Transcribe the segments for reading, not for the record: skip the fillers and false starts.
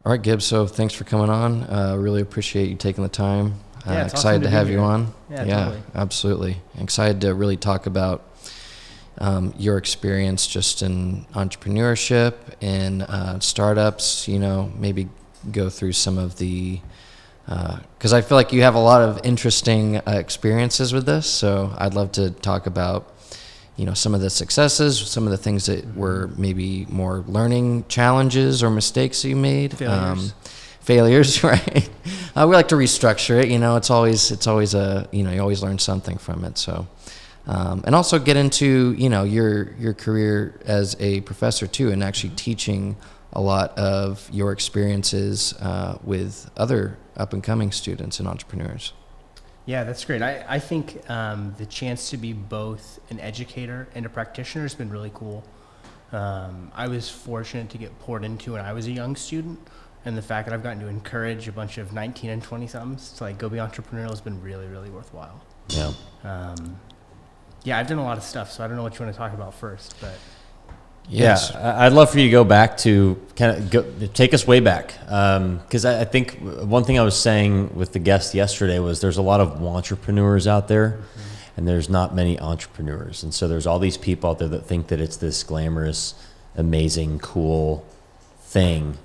All right, Gib. So thanks for coming on. Really appreciate you taking the time. Yeah, it's excited awesome to be have you here. on. Yeah, totally. Absolutely. Excited to really talk about your experience just in entrepreneurship and startups. Maybe go through some of the because I feel like you have a lot of interesting experiences with this. So I'd love to talk about some of the successes, some of the things that were maybe more learning challenges or mistakes that you made. Failures, right? We like to restructure it. It's always a, you always learn something from it. So, and also get into, your career as a professor too, and actually teaching a lot of your experiences with other up and coming students and entrepreneurs. Yeah, that's great. I think the chance to be both an educator and a practitioner has been really cool. I was fortunate to get poured into when I was a young student, and the fact that I've gotten to encourage a bunch of 19 and 20-somethings to go be entrepreneurial has been really, really worthwhile. Yeah. Yeah, I've done a lot of stuff, so I don't know what you want to talk about first, but. Yes. Yeah, I'd love for you to go back to take us way back. Because I think one thing I was saying with the guest yesterday was there's a lot of entrepreneurs out there, and there's not many entrepreneurs. And so there's all these people out there that think that it's this glamorous, amazing, cool thing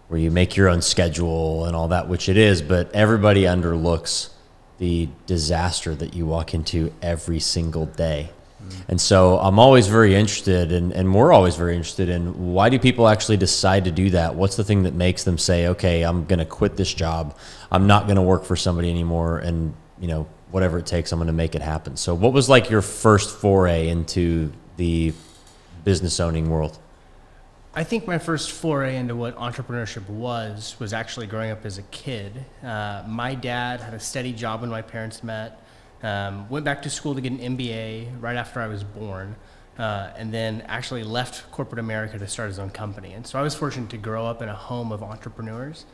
where you make your own schedule and all that, which it is, but everybody underlooks the disaster that you walk into every single day. And so I'm always very interested, and we're always very interested in, why do people actually decide to do that? What's the thing that makes them say, okay, I'm going to quit this job. I'm not going to work for somebody anymore. And, whatever it takes, I'm going to make it happen. So what was your first foray into the business owning world? I think my first foray into what entrepreneurship was actually growing up as a kid. My dad had a steady job when my parents met. Went back to school to get an MBA right after I was born, and then actually left corporate America to start his own company. And so I was fortunate to grow up in a home of entrepreneurs,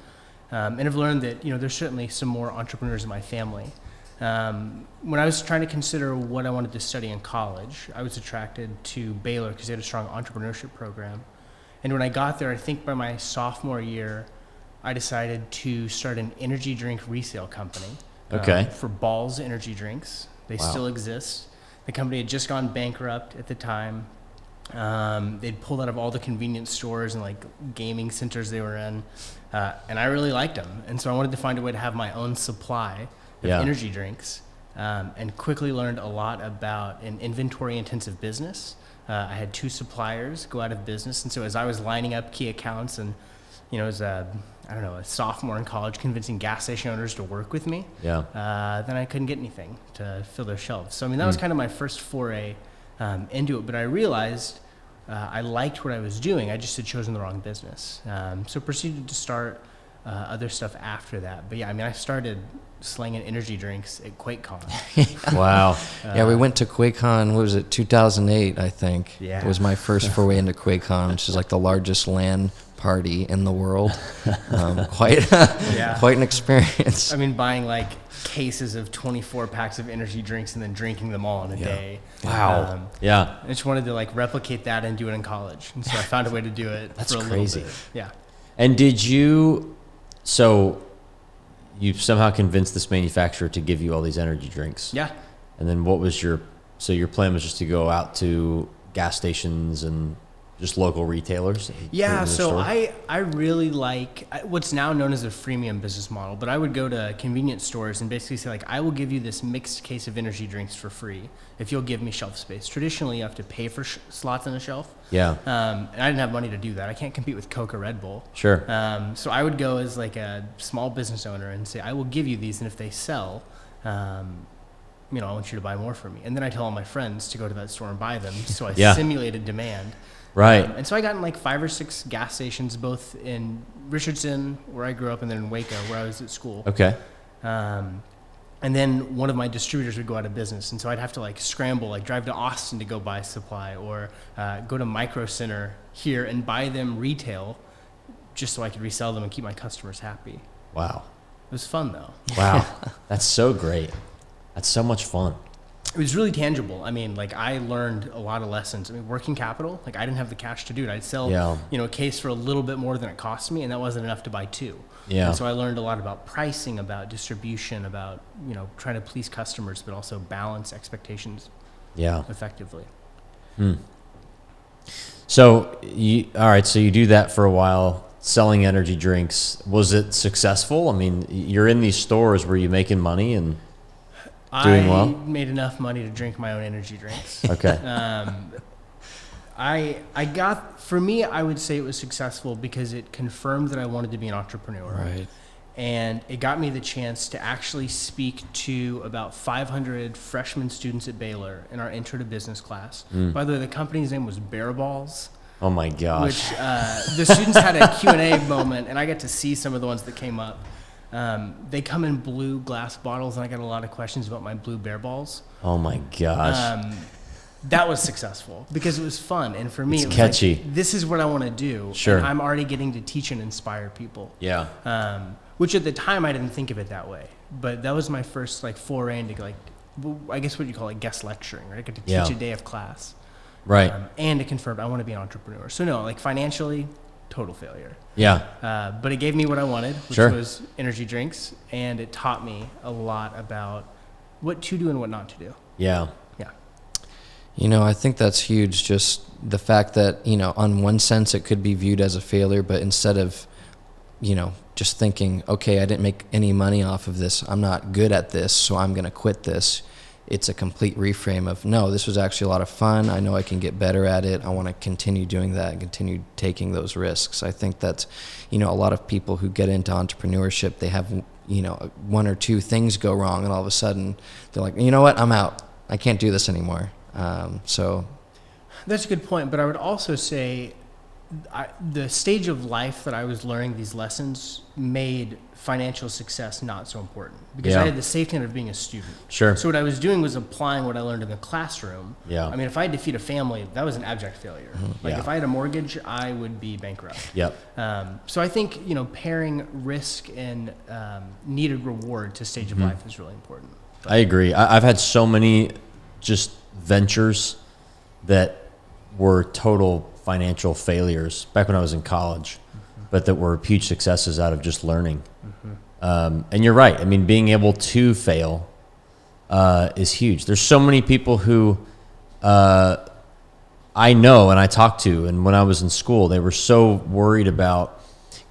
and I've learned that there's certainly some more entrepreneurs in my family. When I was trying to consider what I wanted to study in college, I was attracted to Baylor because they had a strong entrepreneurship program. And when I got there, I think by my sophomore year, I decided to start an energy drink resale company. Okay. For Ball's energy drinks. They still exist. The company had just gone bankrupt at the time. They'd pulled out of all the convenience stores and gaming centers they were in. And I really liked them. And so I wanted to find a way to have my own supply of energy drinks, and quickly learned a lot about an inventory intensive business. I had 2 suppliers go out of business. And so as I was lining up key accounts and, as a sophomore in college, convincing gas station owners to work with me, then I couldn't get anything to fill their shelves. So, that was kind of my first foray into it. But I realized I liked what I was doing. I just had chosen the wrong business. So proceeded to start other stuff after that. But I started slinging energy drinks at QuakeCon. Wow. We went to QuakeCon, what was it, 2008, I think. Yeah. It was my first foray into QuakeCon, which is the largest LAN party in the world. Quite an experience. Buying cases of 24 packs of energy drinks and then drinking them all in a day. Wow. I just wanted to replicate that and do it in college. And so I found a way to do it. That's for a crazy. little bit. Yeah. And did you, so you somehow convinced this manufacturer to give you all these energy drinks? Yeah. And then what was your plan was just to go out to gas stations and just local retailers? Yeah, so I really like what's now known as a freemium business model, but I would go to convenience stores and basically say I will give you this mixed case of energy drinks for free if you'll give me shelf space. Traditionally, you have to pay for slots on a shelf. Yeah. And I didn't have money to do that. I can't compete with Coke or Red Bull. Sure. So I would go as a small business owner and say, I will give you these, and if they sell, I want you to buy more from me. And then I tell all my friends to go to that store and buy them. So I simulated demand. Right. And so I got in 5 or 6 gas stations, both in Richardson, where I grew up, and then in Waco, where I was at school. Okay. And then one of my distributors would go out of business. And so I'd have to scramble, drive to Austin to go buy supply, or go to Micro Center here and buy them retail just so I could resell them and keep my customers happy. Wow. It was fun though. Wow. That's so great. That's so much fun. It was really tangible. I mean, like I learned a lot of lessons. I mean, working capital, like I didn't have the cash to do it. I'd sell, a case for a little bit more than it cost me, and that wasn't enough to buy two. Yeah. And so I learned a lot about pricing, about distribution, about, trying to please customers, but also balance expectations effectively. So all right, so you do that for a while, selling energy drinks. Was it successful? I mean, you're in these stores, were you making money and doing well? I made enough money to drink my own energy drinks. Okay. For me, I would say it was successful because it confirmed that I wanted to be an entrepreneur. Right. And it got me the chance to actually speak to about 500 freshman students at Baylor in our intro to business class. By the way, the company's name was Bear Balls. Oh my gosh. Which the students had a Q&A moment, and I got to see some of the ones that came up. They come in blue glass bottles, and I got a lot of questions about my blue Bear Balls. Oh my gosh. That was successful because it was fun. And for me, it's it was catchy. like, this is what I want to do. Sure. And I'm already getting to teach and inspire people. Yeah. Which at the time I didn't think of it that way. But that was my first foray into I guess what you call guest lecturing, right? I got to teach a day of class. Right. And it confirmed I want to be an entrepreneur. So no, financially, total failure. Yeah. But it gave me what I wanted, which Sure. was energy drinks. And it taught me a lot about what to do and what not to do. Yeah. I think that's huge. Just the fact that, on one sense it could be viewed as a failure, but instead of, just thinking, okay, I didn't make any money off of this, I'm not good at this, so I'm going to quit this. It's a complete reframe of, no, this was actually a lot of fun. I know I can get better at it. I want to continue doing that and continue taking those risks. I think that, a lot of people who get into entrepreneurship, they have, one or two things go wrong, and all of a sudden they're like, you know what, I'm out. I can't do this anymore. So that's a good point. But I would also say the stage of life that I was learning these lessons made financial success not so important because I had the safety net of being a student. Sure. So what I was doing was applying what I learned in the classroom. Yeah. I mean, if I had to feed a family, that was an abject failure. If I had a mortgage, I would be bankrupt. Yep. So I think, pairing risk and needed reward to stage of life is really important. I agree. I've had so many just ventures that were total financial failures back when I was in college, but that were huge successes out of just learning. And you're right. I mean, being able to fail is huge. There's so many people who I know and I talk to, and when I was in school, they were so worried about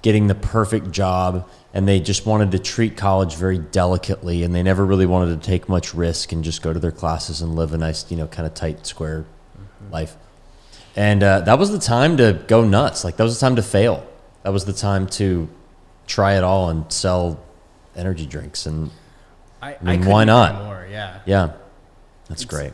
getting the perfect job, and they just wanted to treat college very delicately, and they never really wanted to take much risk and just go to their classes and live a nice, kind of tight, square life. And that was the time to go nuts. That was the time to fail. That was the time to try it all and sell energy drinks. And I mean, why not? More, yeah. Yeah, that's great.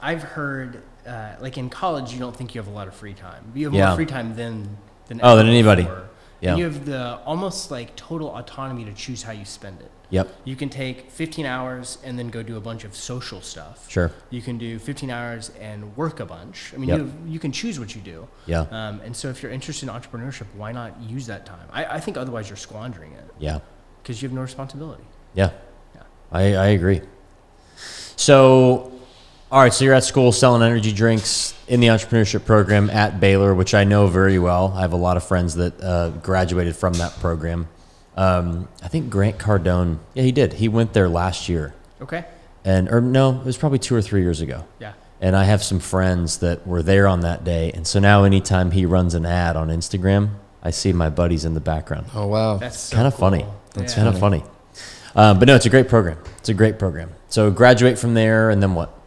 I've heard, in college, you don't think you have a lot of free time. You have more free time than anybody. Before. Yeah. And you have the almost total autonomy to choose how you spend it. Yep. You can take 15 hours and then go do a bunch of social stuff. Sure. You can do 15 hours and work a bunch. I mean, you can choose what you do. Yeah. And so if you're interested in entrepreneurship, why not use that time? I think otherwise you're squandering it. Yeah. Because you have no responsibility. Yeah. I agree. So, all right, so you're at school selling energy drinks in the entrepreneurship program at Baylor, which I know very well. I have a lot of friends that graduated from that program. I think Grant Cardone, he did. He went there last year. Okay. No, it was probably 2 or 3 years ago. Yeah. And I have some friends that were there on that day. And so now anytime he runs an ad on Instagram, I see my buddies in the background. Oh, wow. That's so kind of cool. funny. That's kind of funny. But no, it's a great program. It's a great program. So graduate from there, and then what?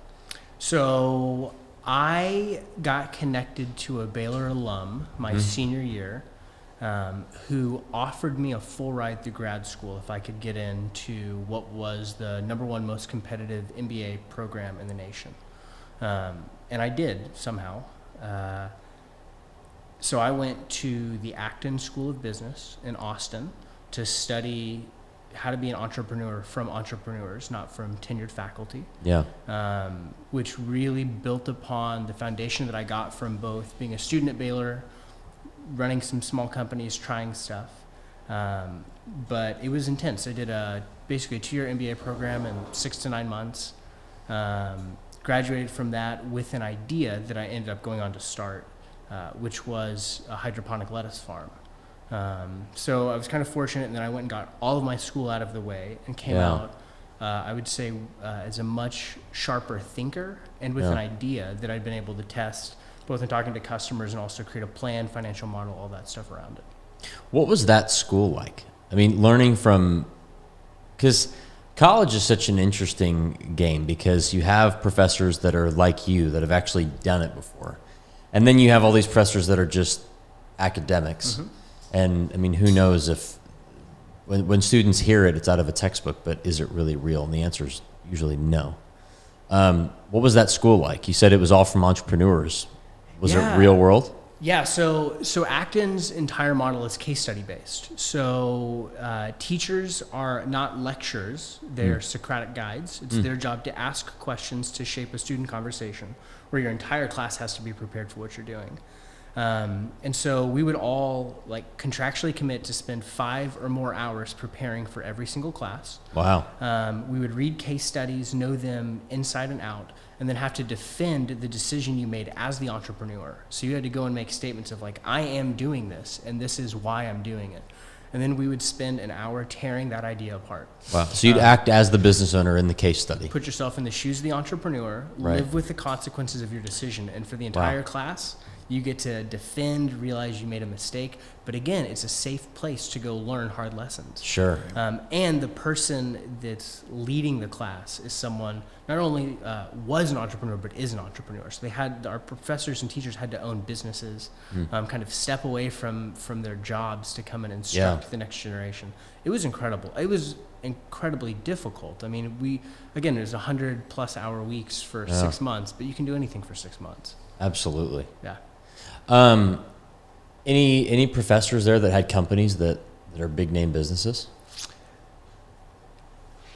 So I got connected to a Baylor alum my senior year who offered me a full ride through grad school if I could get into what was the #1 most competitive MBA program in the nation. And I did somehow. So I went to the Acton School of Business in Austin to study how to be an entrepreneur from entrepreneurs, not from tenured faculty. Yeah. Which really built upon the foundation that I got from both being a student at Baylor, running some small companies, trying stuff. But it was intense. I did basically a 2-year MBA program in 6 to 9 months. Graduated from that with an idea that I ended up going on to start, which was a hydroponic lettuce farm. So I was kind of fortunate, and then I went and got all of my school out of the way and came out, I would say, as a much sharper thinker and with an idea that I'd been able to test, both in talking to customers and also create a plan, financial model, all that stuff around it. What was that school like? I mean, learning from, because college is such an interesting game, because you have professors that are like you that have actually done it before. And then you have all these professors that are just academics. And I mean, who knows if, when students hear it, it's out of a textbook, but is it really real? And the answer is usually no. What was that school like? You said it was all from entrepreneurs. Was it real world? Yeah, so Acton's entire model is case study based. So teachers are not lecturers, they're Socratic guides. It's their job to ask questions to shape a student conversation, where your entire class has to be prepared for what you're doing. And so we would all like contractually commit to spend 5 or more hours preparing for every single class. Wow. We would read case studies, know them inside and out, and then have to defend the decision you made as the entrepreneur. So you had to go and make statements of like, I am doing this, and this is why I'm doing it. And then we would spend an hour tearing that idea apart. Wow. So you'd act as the business owner in the case study. Put yourself in the shoes of the entrepreneur, live with the consequences of your decision. And for the entire class, you get to defend, realize you made a mistake. But again, it's a safe place to go learn hard lessons. Sure. And the person that's leading the class is someone not only was an entrepreneur, but is an entrepreneur. So our professors and teachers had to own businesses, kind of step away from their jobs to come and instruct the next generation. It was incredible. It was incredibly difficult. I mean, it was 100+ hour weeks for 6 months, but you can do anything for 6 months. Absolutely. Yeah. Any professors there that had companies that are big name businesses?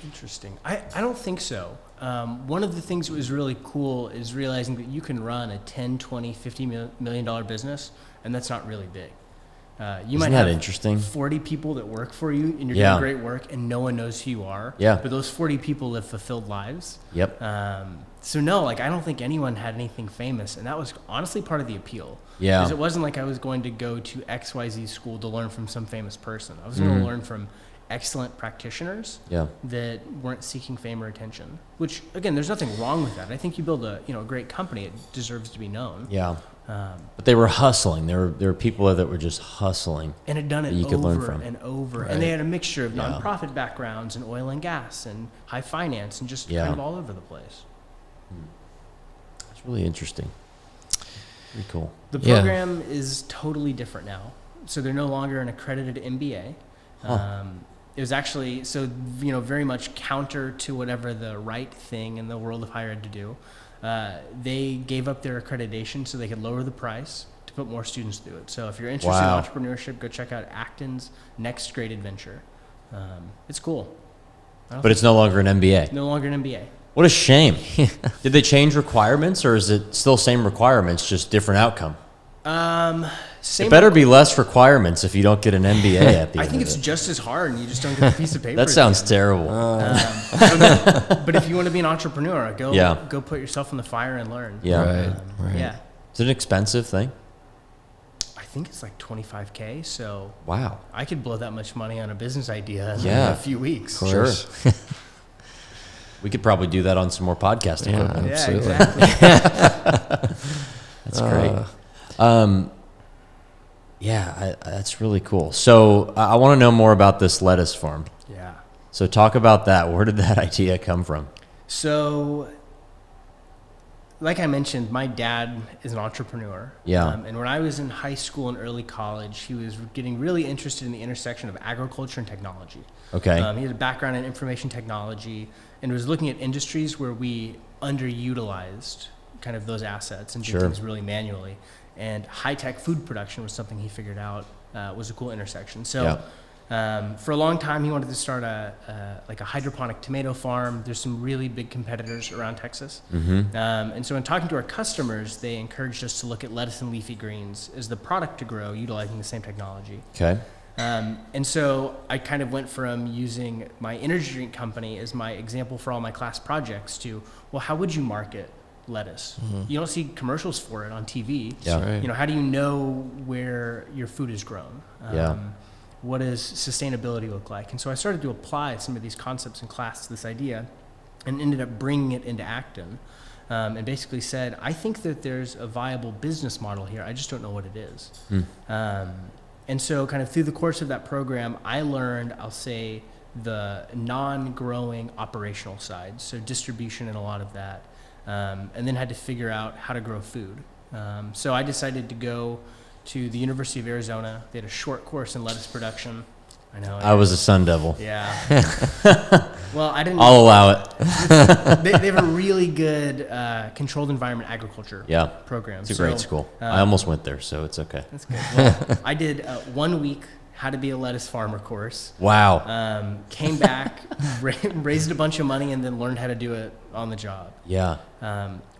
Interesting. I don't think so. One of the things that was really cool is realizing that you can run a 10, 20, $50 million business, and that's not really big. Isn't that interesting? 40 people that work for you, and you're doing great work, and no one knows who you are. Yeah. But those 40 people live fulfilled lives. Yep. So no, I don't think anyone had anything famous, and that was honestly part of the appeal. Yeah. Because it wasn't like I was going to go to XYZ school to learn from some famous person. I was going to learn from excellent practitioners that weren't seeking fame or attention. Which, again, there's nothing wrong with that. I think you build a great company, it deserves to be known. Yeah. But they were hustling. There were people that were just hustling. And had done it you could learn from. and over. Right. And they had a mixture of nonprofit backgrounds and oil and gas and high finance and just kind of all over the place. It's really interesting. Pretty cool. The program is totally different now. So they're no longer an accredited MBA. It was actually, very much counter to whatever the right thing in the world of higher ed to do. They gave up their accreditation so they could lower the price to put more students through it. So if you're interested in entrepreneurship, go check out Acton's Next Great Adventure. It's cool. But it's no longer an MBA. No longer an MBA. What a shame. Did they change requirements, or is it still same requirements, just different outcome? It better be less requirements if you don't get an MBA at the end of it. I think it's just as hard, and you just don't get a piece of paper. That sounds terrible. But if you want to be an entrepreneur, go put yourself in the fire and learn. Yeah. Right. Yeah. Is it an expensive thing? I think it's like $25K. So wow, I could blow that much money on a business idea in a few weeks. Sure. We could probably do that on some more podcast equipment. Yeah, absolutely. exactly. That's great. That's really cool. So I want to know more about this lettuce farm. Yeah. So talk about that. Where did that idea come from? So, like I mentioned, my dad is an entrepreneur. Yeah. And when I was in high school and early college, he was getting really interested in the intersection of agriculture and technology. Okay. He had a background in information technology and was looking at industries where we underutilized kind of those assets and did things really manually. And high-tech food production was something he figured out was a cool intersection. So for a long time, he wanted to start a hydroponic tomato farm. There's some really big competitors around Texas. And so in talking to our customers, they encouraged us to look at lettuce and leafy greens as the product to grow utilizing the same technology. Okay. And so I kind of went from using my energy drink company as my example for all my class projects to, well, how would you market lettuce? You don't see commercials for it on TV. Yeah. Right. You know, how do you know where your food is grown? Yeah. What does sustainability look like? And so I started to apply some of these concepts in class to this idea and ended up bringing it into Acton. And basically said, I think that there's a viable business model here. I just don't know what it is. And so kind of through the course of that program, I learned, I'll say, the non-growing operational side, so distribution and a lot of that, and then had to figure out how to grow food. So I decided to go to the University of Arizona. They had a short course in lettuce production. I know. I was a Sun Devil. Yeah. Well, I didn't. I'll allow it. They have a really good controlled environment agriculture program. It's a great school. I almost went there, so it's okay. That's good. Well, I did 1 week how to be a lettuce farmer course. Wow. Came back, raised a bunch of money, and then learned how to do it on the job. Yeah.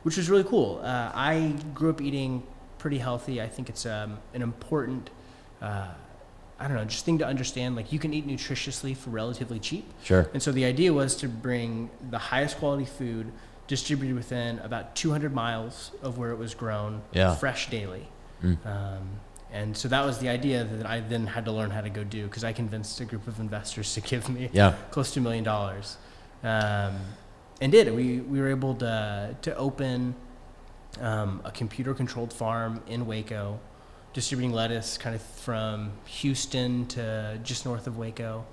Which was really cool. I grew up eating pretty healthy. I think it's an important I don't know, just thing to understand. Like, you can eat nutritiously for relatively cheap. Sure. And so the idea was to bring the highest quality food distributed within about 200 miles of where it was grown, fresh daily. And so that was the idea that I then had to learn how to go do, because I convinced a group of investors to give me close to $1 million. And did it. We were able to open a computer-controlled farm in Waco, distributing lettuce kind of from Houston to just north of Waco,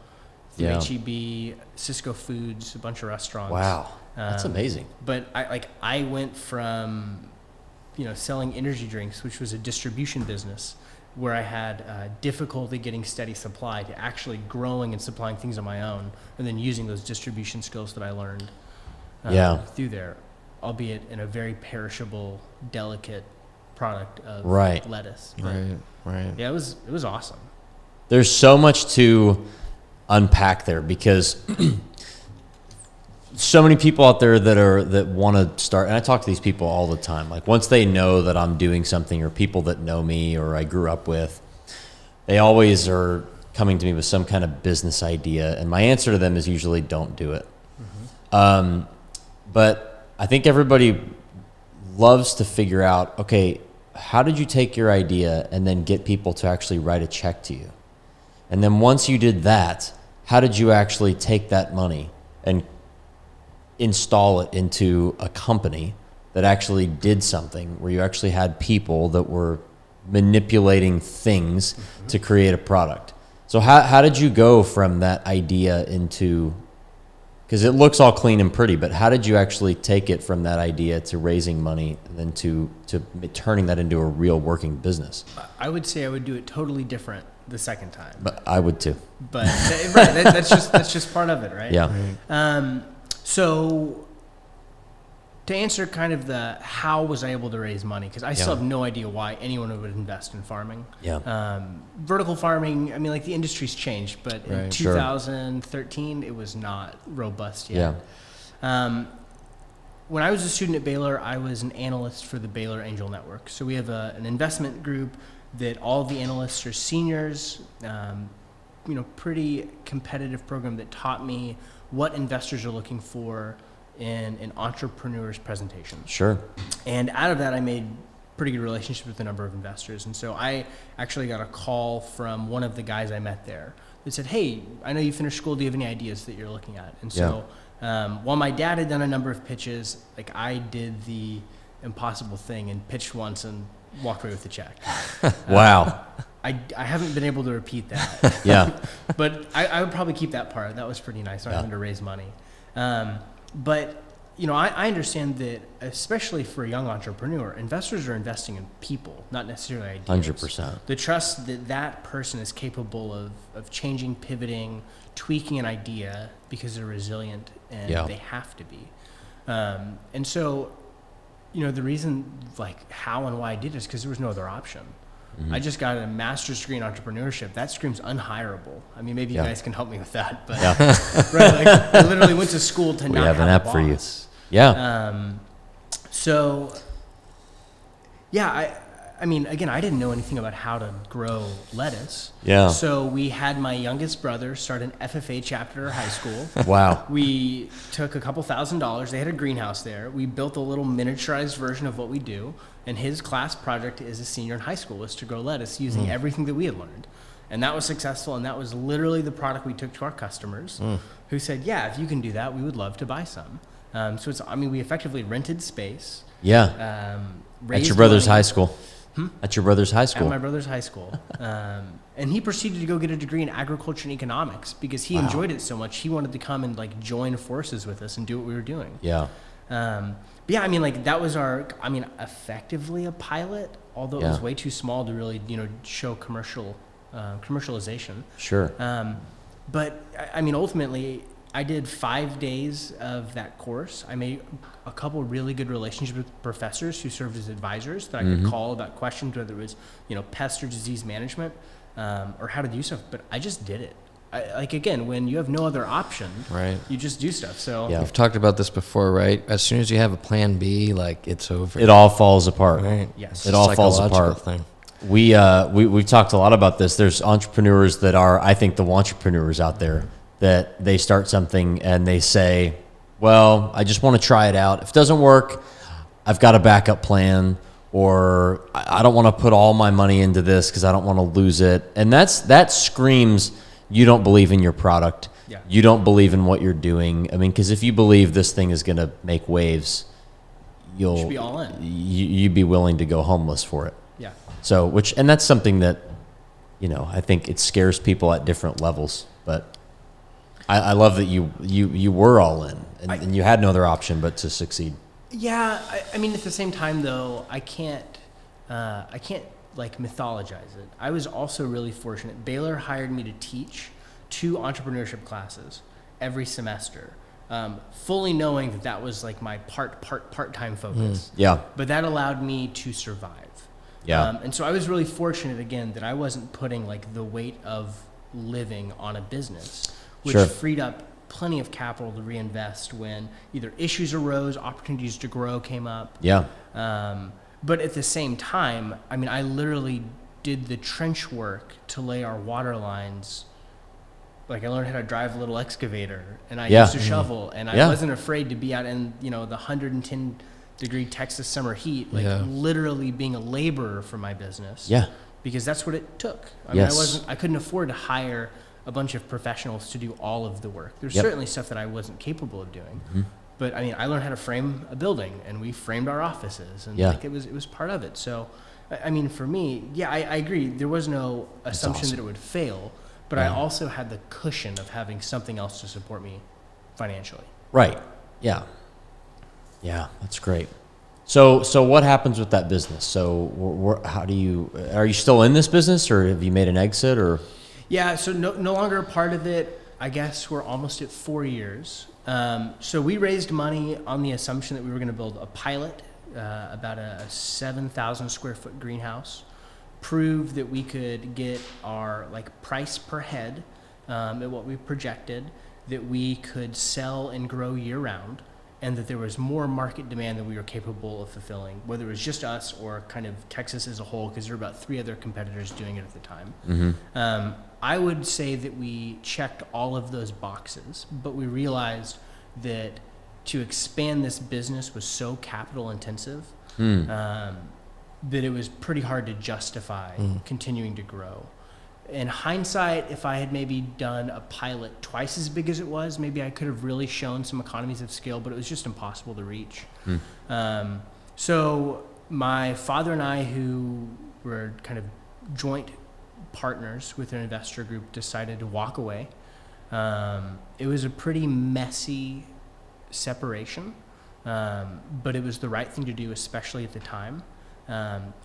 through HEB, Cisco Foods, a bunch of restaurants. Wow, that's amazing. But I went from, selling energy drinks, which was a distribution business, where I had difficulty getting steady supply, to actually growing and supplying things on my own, and then using those distribution skills that I learned through there, albeit in a very perishable, delicate product of lettuce. But Right. yeah, it was awesome. There's so much to unpack there, because so many people out there that want to start, and I talk to these people all the time. Like, once they know that I'm doing something, or people that know me or I grew up with, they always are coming to me with some kind of business idea, and my answer to them is usually don't do it. But I think everybody loves to figure out, okay, how did you take your idea and then get people to actually write a check to you? And then once you did that, how did you actually take that money and install it into a company that actually did something, where you actually had people that were manipulating things to create a product? So how did you go from that idea into, because it looks all clean and pretty, but how did you actually take it from that idea to raising money and then to turning that into a real working business? I would say I would do it totally different the second time. But I would too. But that's just part of it, right? Yeah. So to answer kind of the how was I able to raise money, because I still have no idea why anyone would invest in farming. Vertical farming, I mean, like, the industry's changed, but in 2013 it was not robust yet. When I was a student at Baylor, I was an analyst for the Baylor Angel Network. So we have an investment group that all of the analysts are seniors, pretty competitive program that taught me what investors are looking for in an entrepreneur's presentation. Sure. And out of that, I made pretty good relationships with a number of investors. And so I actually got a call from one of the guys I met there that said, hey, I know you finished school. Do you have any ideas that you're looking at? And so while my dad had done a number of pitches, like, I did the impossible thing and pitched once and walked away with a check. Wow. I haven't been able to repeat that. But I would probably keep that part. That was pretty nice, not having to raise money. But, I understand that, especially for a young entrepreneur, investors are investing in people, not necessarily ideas. 100%. The trust that person is capable of changing, pivoting, tweaking an idea because they're resilient and they have to be. And so, the reason, like, how and why I did it is because there was no other option. I just got a master's degree in entrepreneurship. That screams unhirable. I mean, maybe you guys can help me with that. But I literally went to school to not have an app for you. I I mean, again, I didn't know anything about how to grow lettuce. Yeah. So we had my youngest brother start an FFA chapter at high school. Wow. We took a couple $1,000s. They had a greenhouse there. We built a little miniaturized version of what we do. And his class project as a senior in high school was to grow lettuce using everything that we had learned. And that was successful. And that was literally the product we took to our customers who said, yeah, if you can do that, we would love to buy some. So we effectively rented space. Yeah. At your raised brother's money. high school. At your brother's high At school. my brother's high school. And he proceeded to go get a degree in agriculture and economics because he enjoyed it so much. He wanted to come and like join forces with us and do what we were doing. Yeah. But yeah, I mean, like that was effectively a pilot, although it was way too small to really, show commercialization. Sure. But I mean, ultimately, I did 5 days of that course. I made a couple really good relationships with professors who served as advisors that I could call about questions, whether it was, pest or disease management, or how to do stuff. But I just did it. Again, when you have no other option, Right. you just do stuff. So Yeah. We've talked about this before, right? As soon as you have a plan B, like it's over. It all falls apart. Right. Yes. It all falls Psychological apart. thing. We've talked a lot about this. There's entrepreneurs that are, I think, the entrepreneurs out there that they start something and they say, well, I just want to try it out. If it doesn't work, I've got a backup plan, or I don't want to put all my money into this because I don't want to lose it. And that screams you don't believe in your product. Yeah. You don't believe in what you're doing. I mean, because if you believe this thing is going to make waves, you should be all in. you'd be willing to go homeless for it. Yeah. So, and that's something that, I think it scares people at different levels. But I love that you were all in and you had no other option but to succeed. Yeah, I mean, at the same time, though, I can't like mythologize it. I was also really fortunate. Baylor hired me to teach 2 entrepreneurship classes every semester, fully knowing that was like my part-time focus. Yeah. But that allowed me to survive. Yeah. And so I was really fortunate, again, that I wasn't putting like the weight of living on a business, which Sure. freed up plenty of capital to reinvest when either issues arose, opportunities to grow came up. Yeah. But at the same time, I mean, I literally did the trench work to lay our water lines. Like I learned how to drive a little excavator, and I used to shovel, and I wasn't afraid to be out in, the 110-degree Texas summer heat, like literally being a laborer for my business. Yeah. Because that's what it took. I mean, I couldn't afford to hire a bunch of professionals to do all of the work. There's certainly stuff that I wasn't capable of doing. But I mean, I learned how to frame a building, and we framed our offices, and like it was part of it. So, I mean, for me, I agree. There was no assumption that it would fail, but I also had the cushion of having something else to support me financially. Right. Yeah. Yeah, that's great. So what happens with that business? So are you still in this business, or have you made an exit, or? Yeah, so no longer a part of it. I guess we're almost at 4 years. So we raised money on the assumption that we were going to build a pilot, about a 7,000 square foot greenhouse, prove that we could get our price per head at what we projected, that we could sell and grow year round, and that there was more market demand than we were capable of fulfilling, whether it was just us or kind of Texas as a whole, because there were about 3 other competitors doing it at the time. I would say that we checked all of those boxes, but we realized that to expand this business was so capital intensive that it was pretty hard to justify continuing to grow. In hindsight, if I had maybe done a pilot twice as big as it was, maybe I could have really shown some economies of scale, but it was just impossible to reach. So my father and I, who were kind of joint partners with an investor group, decided to walk away. It was a pretty messy separation, but it was the right thing to do, especially at the time.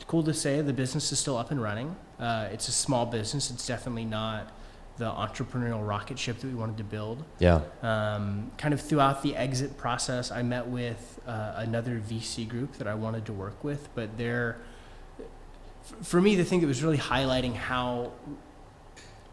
Cool to say, the business is still up and running. It's a small business. It's definitely not the entrepreneurial rocket ship that we wanted to build. Yeah. Kind of throughout the exit process, I met with another VC group that I wanted to work with, but for me, the thing that was really highlighting how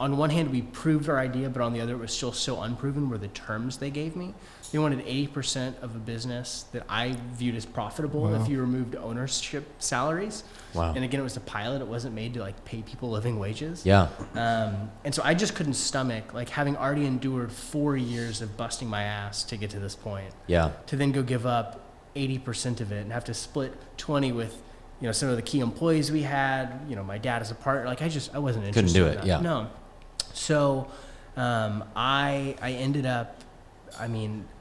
on one hand, we proved our idea, but on the other, it was still so unproven were the terms they gave me. They wanted 80% of a business that I viewed as profitable if you removed ownership salaries. Wow. And again, it was a pilot. It wasn't made to like pay people living wages. Yeah. And so I just couldn't stomach like having already endured 4 years of busting my ass to get to this point. Yeah. To then go give up 80% of it and have to split 20 with, some of the key employees we had, my dad as a partner. Like I wasn't interested. Couldn't do in it. that. Yeah. No. So, I ended up,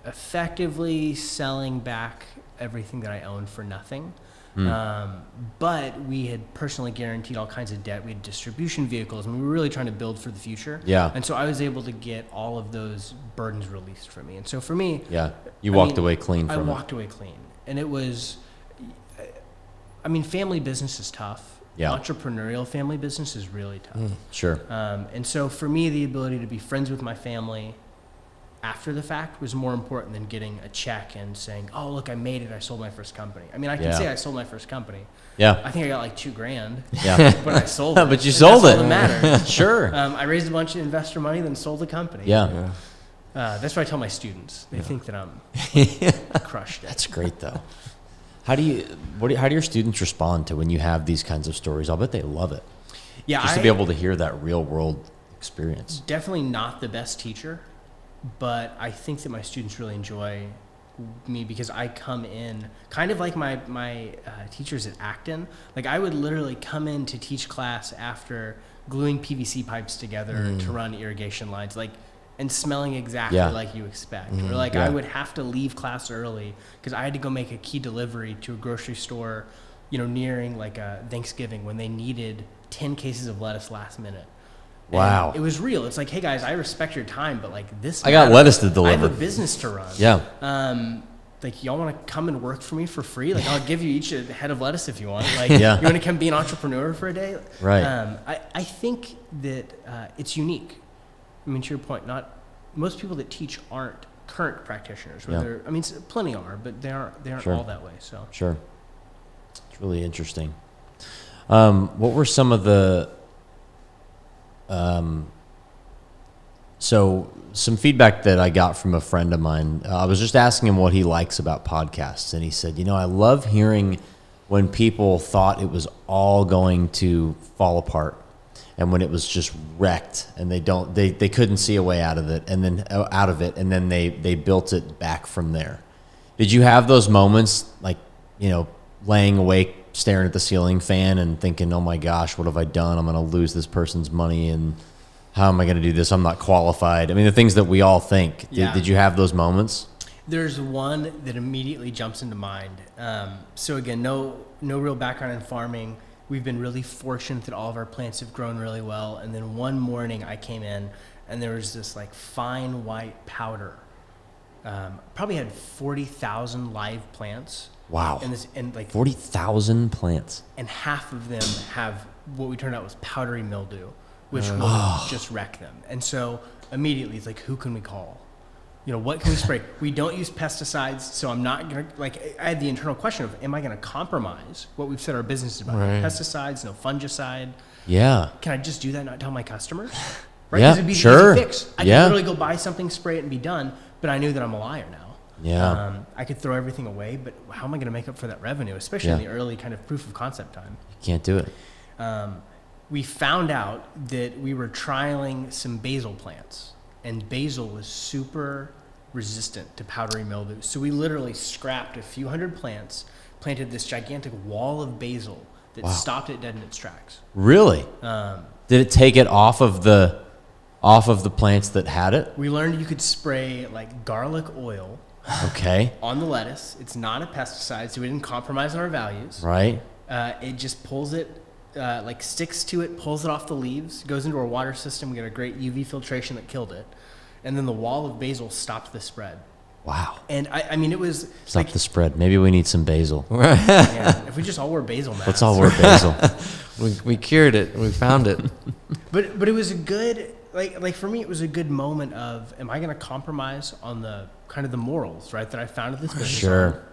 effectively selling back everything that I owned for nothing. But we had personally guaranteed all kinds of debt. We had distribution vehicles, and we were really trying to build for the future. Yeah. And so I was able to get all of those burdens released from me. And so for me, Yeah. You walked away clean I from it. walked away clean. And it was, family business is tough. Yeah. Entrepreneurial family business is really tough. Sure. And so for me, the ability to be friends with my family after the fact was more important than getting a check and saying, oh, look, I made it. I sold my first company. I can Yeah. say I sold my first company. Yeah. I think I got like $2,000, Yeah. but I sold it. But you And sold that's it. all that matters. Sure. I raised a bunch of investor money, then sold the company. Yeah. That's what I tell my students. They think that I'm crushed it. That's great though. How do your students respond to when you have these kinds of stories? I'll bet they love it. Yeah, Just to be able to hear that real world experience. Definitely not the best teacher, but I think that my students really enjoy me because I come in kind of like my teachers at Acton. Like I would literally come in to teach class after gluing PVC pipes together to run irrigation lines, and smelling exactly like you expect. Or I would have to leave class early because I had to go make a key delivery to a grocery store, nearing like a Thanksgiving when they needed 10 cases of lettuce last minute. Wow. And it was real. It's like, hey guys, I respect your time, but this I got lettuce to deliver. I have a business to run. Yeah. Y'all want to come and work for me for free? I'll give you each a head of lettuce if you want. Yeah. You want to come be an entrepreneur for a day? Right. I think that it's unique. To your point, not most people that teach aren't current practitioners. Plenty are, but they aren't Sure. all that way. So Sure. It's really interesting. What were some of the some feedback that I got from a friend of mine? I was just asking him what he likes about podcasts, and he said, I love hearing when people thought it was all going to fall apart and when it was just wrecked and they couldn't see a way out of it and then they built it back from there. Did you have those moments laying awake staring at the ceiling fan and thinking, oh my gosh, what have I done? I'm going to lose this person's money and how am I going to do this? I'm not qualified. The things that we all think. Yeah. Did you have those moments? there's one that immediately jumps into mind. So again, no real background in farming. We've been really fortunate that all of our plants have grown really well. And then one morning I came in and there was this like fine white powder. Probably had 40,000 live plants. Wow. And like 40,000 plants. And half of them have what we turned out was powdery mildew, which will just wreck them. And so immediately it's like, who can we call? You know, what can we spray? We don't use pesticides, so I'm not going to, like, I had the internal question of, am I going to compromise what we've said our business is about? Right. Pesticides, no fungicide. Yeah. Can I just do that and not tell my customers? Right? Yeah, 'Cause it'd be sure. an easy fix. I could literally go buy something, spray it, and be done, but I knew that I'm a liar now. Yeah. I could throw everything away, but how am I going to make up for that revenue, especially in Yeah. the early kind of proof of concept time? You can't do it. We found out that we were trialing some basil plants, and basil was super resistant to powdery mildew. So we literally scrapped a few hundred plants, planted this gigantic wall of basil that stopped it dead in its tracks. Really? Did it take it off of the plants that had it? We learned you could spray like garlic oil Okay. on the lettuce. It's not a pesticide, so we didn't compromise on our values. Right. It just pulls it, like sticks to it, pulls it off the leaves, goes into our water system. We get a great UV filtration that killed it. And then the wall of basil stopped the spread. Wow. And I mean, it was Stop like, the spread. Maybe we need some basil. man, if we just all wore basil masks. Let's all wear basil. We cured it. We found it. But it was a good, like for me, it was a good moment of, am I going to compromise on the kind of the morals, right, that I founded this business Sure.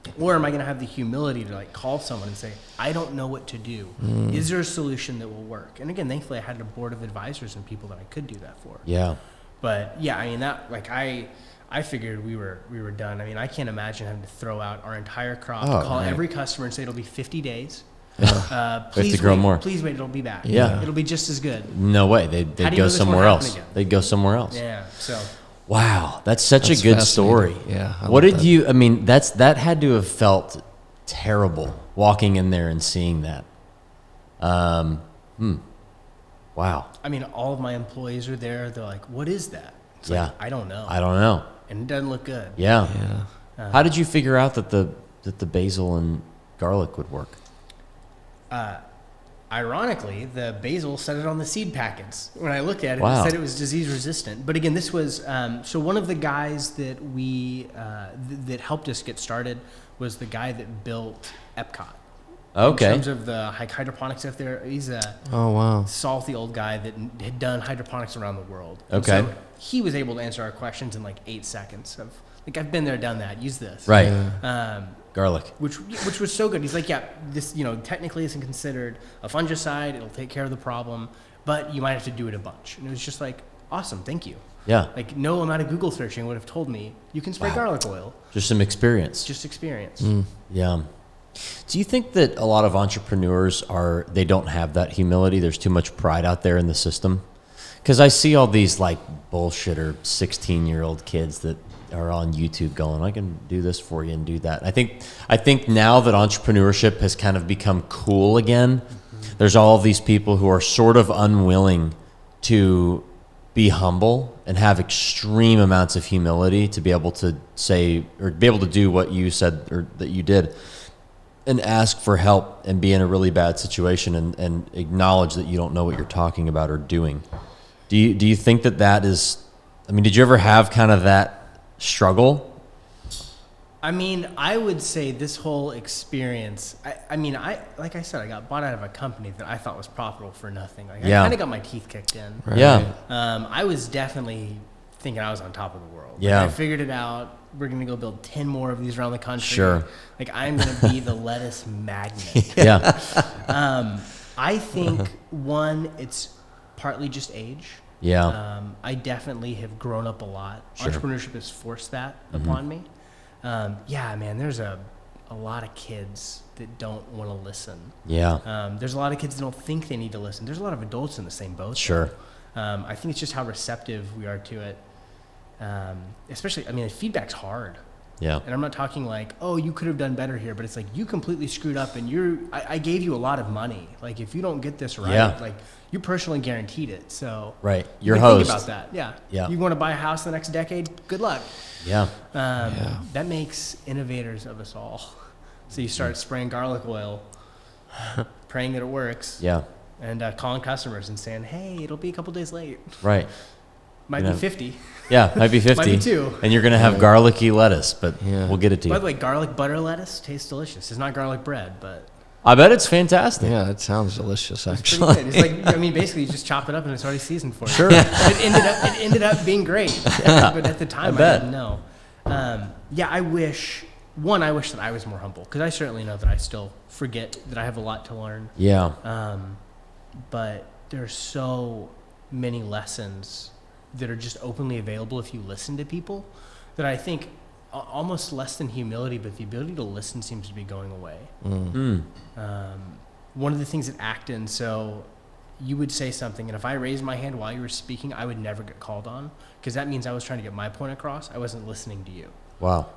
on? Or am I going to have the humility to like call someone and say, I don't know what to do. Is there a solution that will work? And again, thankfully I had a board of advisors and people that I could do that for. Yeah. But yeah, I mean that, like I figured we were done. I mean, I can't imagine having to throw out our entire crop, call every customer and say it'll be 50 days. Please to grow wait, more. Please wait, it'll be back. Yeah. It'll be just as good. No way. They'd go somewhere else. They'd go somewhere else. Yeah. So. Wow, that's such a good story. Yeah. What did you? I mean, that had to have felt terrible walking in there and seeing that. Wow. I mean, all of my employees are there. They're like, "What is that?" It's like, I don't know. And it doesn't look good. Yeah. How did you figure out that the basil and garlic would work? Ironically, the basil said it on the seed packets. When I looked at it, Wow. it said it was disease resistant. But again, this was, so one of the guys that that helped us get started was the guy that built Epcot. Okay. In terms of the hydroponics stuff there, he's a salty old guy that had done hydroponics around the world. Okay. And so he was able to answer our questions in like 8 seconds of, like, I've been there, done that, use this. Right. Garlic. Which was so good. He's like, yeah, this, technically isn't considered a fungicide. It'll take care of the problem, but you might have to do it a bunch. And it was just like, awesome, thank you. Yeah. Like, no amount of Google searching would have told me you can spray garlic oil. Just some experience. Just experience. Yeah. Do you think that a lot of entrepreneurs they don't have that humility? There's too much pride out there in the system? Because I see all these like bullshitter 16-year-old kids that are on YouTube going, I can do this for you and do that. I think now that entrepreneurship has kind of become cool again, there's all of these people who are sort of unwilling to be humble and have extreme amounts of humility to be able to say, or be able to do what you said or that you did, and ask for help and be in a really bad situation and acknowledge that you don't know what you're talking about or doing. Do you think that is, I mean, did you ever have kind of that struggle? I mean, I would say this whole experience, I like I said, I got bought out of a company that I thought was profitable for nothing. Like, I kind of got my teeth kicked in. Right. Yeah. I was definitely thinking I was on top of the world. Yeah. Like, I figured it out. We're going to go build 10 more of these around the country. Sure. Like, I'm going to be the lettuce magnate. Yeah. I think, one, it's partly just age. Yeah. I definitely have grown up a lot. Sure. Entrepreneurship has forced that upon me. Yeah, man, there's a lot of kids that don't want to listen. Yeah. There's a lot of kids that don't think they need to listen. There's a lot of adults in the same boat. Sure. I think it's just how receptive we are to it. Especially, I mean, feedback's hard. Yeah. And I'm not talking like, oh, you could have done better here, but it's like, you completely screwed up and I gave you a lot of money. Like, if you don't get this right, like, you personally guaranteed it. So right. Your host. Think about that. Yeah. Yeah. You want to buy a house the next decade? Good luck. Yeah. That makes innovators of us all. So you start spraying garlic oil, praying that it works. Yeah. And calling customers and saying, hey, it'll be a couple days late. Right. Might be 50. Yeah, might be 50. Might be 2. And you're going to have garlicky lettuce, but we'll get it to you. By the way, garlic butter lettuce tastes delicious. It's not garlic bread, but... I bet it's fantastic. Yeah, it sounds delicious, actually. It's pretty good. It's like, I mean, basically you just chop it up and it's already seasoned for you. Sure. It ended up being great. Yeah, but at the time, I didn't know. Yeah, I wish that I was more humble, because I certainly know that I still forget that I have a lot to learn. Yeah. But there's so many lessons that are just openly available if you listen to people, that I think almost less than humility, but the ability to listen seems to be going away. One of the things at Acton, so you would say something, and if I raised my hand while you were speaking, I would never get called on, because that means I was trying to get my point across. I wasn't listening to you. Wow.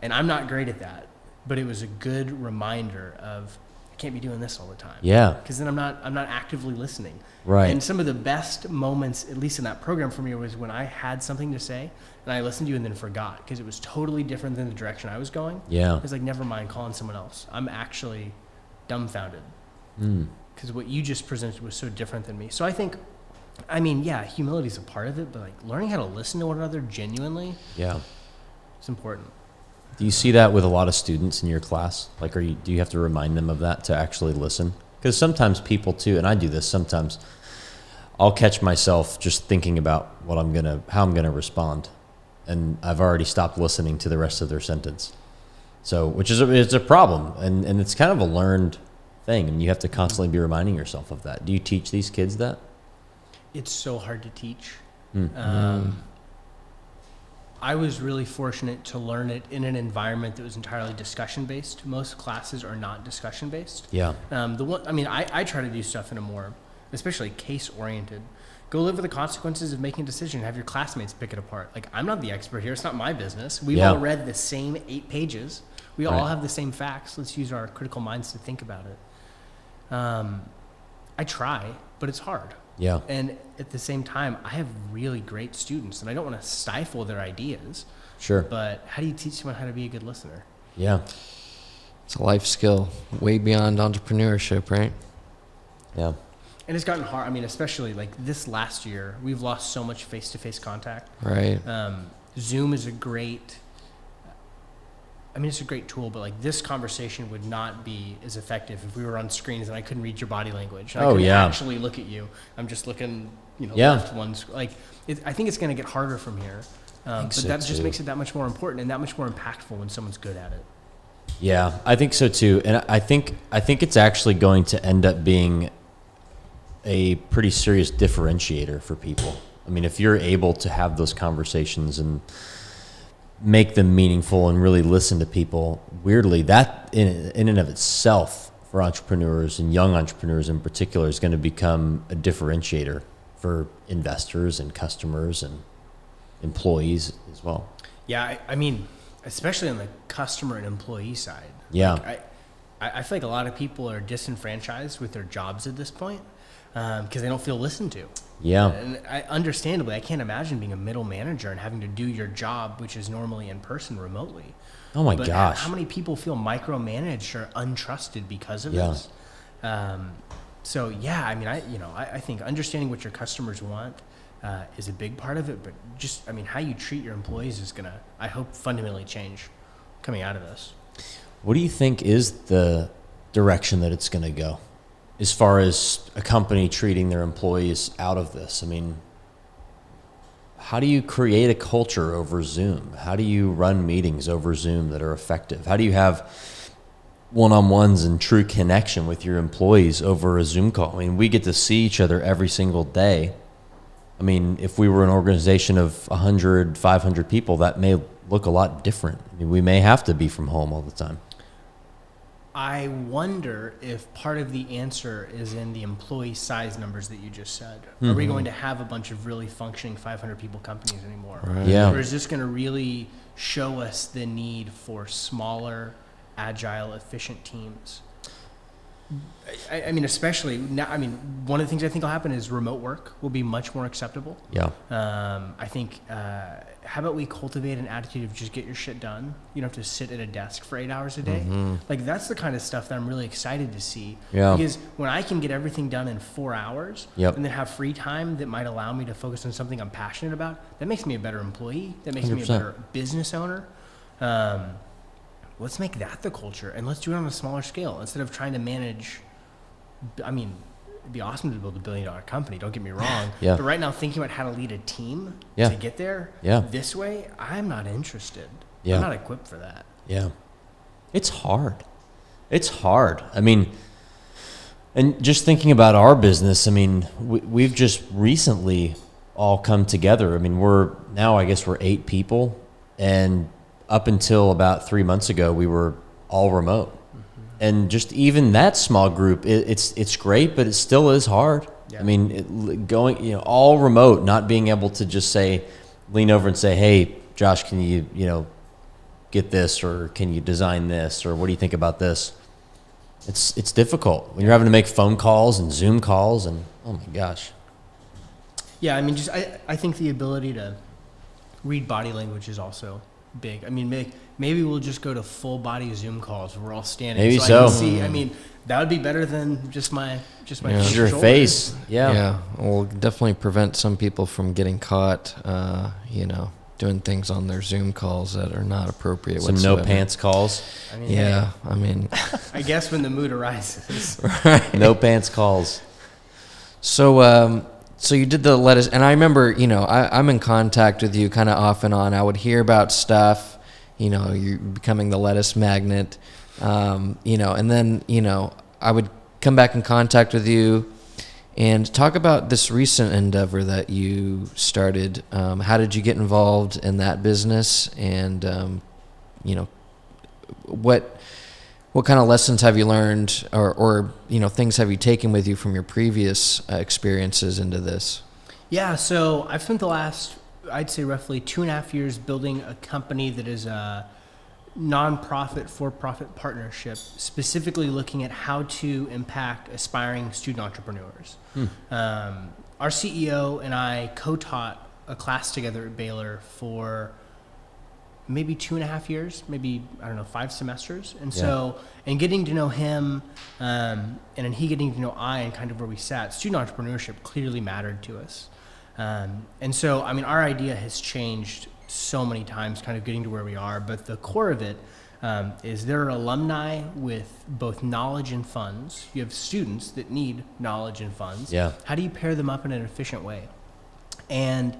And I'm not great at that, but it was a good reminder of, I can't be doing this all the time. Yeah. Because then I'm not actively listening. Right. And some of the best moments, at least in that program for me, was when I had something to say and I listened to you and then forgot, because it was totally different than the direction I was going. Yeah. It was like, never mind, calling someone else. I'm actually dumbfounded, because what you just presented was so different than me. So I think, I mean, yeah, humility is a part of it, but like learning how to listen to one another genuinely, it's important. Do you see that with a lot of students in your class? Like, do you have to remind them of that to actually listen? Because sometimes people too, and I do this sometimes, I'll catch myself just thinking about how I'm gonna respond, and I've already stopped listening to the rest of their sentence. So, which is it's a problem, and it's kind of a learned thing, and you have to constantly be reminding yourself of that. Do you teach these kids that? It's so hard to teach. Mm. I was really fortunate to learn it in an environment that was entirely discussion based. Most classes are not discussion based. Yeah. I try to do stuff in a more, especially case oriented. Go live with the consequences of making a decision. Have your classmates pick it apart. Like, I'm not the expert here. It's not my business. We've all read the same 8 pages. We all have the same facts. Let's use our critical minds to think about it. I try, but it's hard. Yeah. And at the same time, I have really great students, and I don't want to stifle their ideas. Sure. But how do you teach someone how to be a good listener? Yeah. It's a life skill way beyond entrepreneurship, right? Yeah. And it's gotten hard. I mean, especially like this last year, we've lost so much face-to-face contact. Right. Zoom is it's a great tool, but like this conversation would not be as effective if we were on screens and I couldn't read your body language. I couldn't actually look at you. I'm just looking, left one's like, I think it's going to get harder from here. But that just makes it that much more important and that much more impactful when someone's good at it. Yeah, I think so too. And I think it's actually going to end up being a pretty serious differentiator for people. I mean, if you're able to have those conversations and make them meaningful and really listen to people, weirdly, that in and of itself for entrepreneurs and young entrepreneurs in particular is going to become a differentiator for investors and customers and employees as well. Yeah, I mean, especially on the customer and employee side. Yeah. Like I feel like a lot of people are disenfranchised with their jobs at this point because they don't feel listened to. Yeah. And understandably, I can't imagine being a middle manager and having to do your job, which is normally in person, remotely. Oh my but gosh. How many people feel micromanaged or untrusted because of this? So yeah, I mean, I think understanding what your customers want is a big part of it, but just, I mean, how you treat your employees is gonna, I hope, fundamentally change coming out of this. What do you think is the direction that it's going to go as far as a company treating their employees out of this? I mean, how do you create a culture over Zoom? How do you run meetings over Zoom that are effective? How do you have one-on-ones and true connection with your employees over a Zoom call? I mean, we get to see each other every single day. I mean, if we were an organization of 100, 500 people, that may look a lot different. I mean, we may have to be from home all the time. I wonder if part of the answer is in the employee size numbers that you just said. Mm-hmm. Are we going to have a bunch of really functioning 500 people companies anymore? Right. Yeah. Or is this going to really show us the need for smaller, agile, efficient teams? I mean, especially now, I mean, one of the things I think will happen is remote work will be much more acceptable. Yeah. I think, how about we cultivate an attitude of just get your shit done? You don't have to sit at a desk for 8 hours a day. Mm-hmm. Like, that's the kind of stuff that I'm really excited to see. Yeah. Because when I can get everything done in 4 hours and then have free time that might allow me to focus on something I'm passionate about, that makes me a better employee. That makes 100%. Me a better business owner. Let's make that the culture, and let's do it on a smaller scale instead of trying to manage. I mean, it'd be awesome to build $1 billion company, don't get me wrong. Yeah. But right now, thinking about how to lead a team to get there this way, I'm not interested. Yeah. I'm not equipped for that. Yeah. It's hard. It's hard. I mean, and just thinking about our business, I mean, we've just recently all come together. I mean, we're 8 people, and up until about 3 months ago, we were all remote. Mm-hmm. And just even that small group, it's great, but it still is hard. Yeah. I mean, going, all remote, not being able to just lean over and say, hey, Josh, can you, get this, or can you design this, or what do you think about this? It's difficult when you're having to make phone calls and Zoom calls and, oh my gosh. Yeah, I mean, I think the ability to read body language is also big. I mean, maybe we'll just go to full body Zoom calls where we're all standing. Maybe so. I can see, I mean, that would be better than just my your face. Yeah. Yeah. We'll definitely prevent some people from getting caught, doing things on their Zoom calls that are not appropriate. Some whatsoever. no pants calls. I mean, yeah. I mean, I guess when the mood arises. Right. No pants calls. So you did the lettuce, and I remember, I'm in contact with you kind of off and on. I would hear about stuff, you're becoming the Lettuce Magnate, and then, I would come back in contact with you and talk about this recent endeavor that you started. How did you get involved in that business? And, what kind of lessons have you learned or things have you taken with you from your previous experiences into this? Yeah, so I've spent the last, I'd say roughly 2.5 years building a company that is a nonprofit, for-profit partnership, specifically looking at how to impact aspiring student entrepreneurs. Our CEO and I co-taught a class together at Baylor for maybe 2.5 years, maybe, 5 semesters. And so, and getting to know him, and then he getting to know I and kind of where we sat, student entrepreneurship clearly mattered to us. And so, our idea has changed so many times, kind of getting to where we are, but the core of it is there are alumni with both knowledge and funds. You have students that need knowledge and funds. Yeah. How do you pair them up in an efficient way? And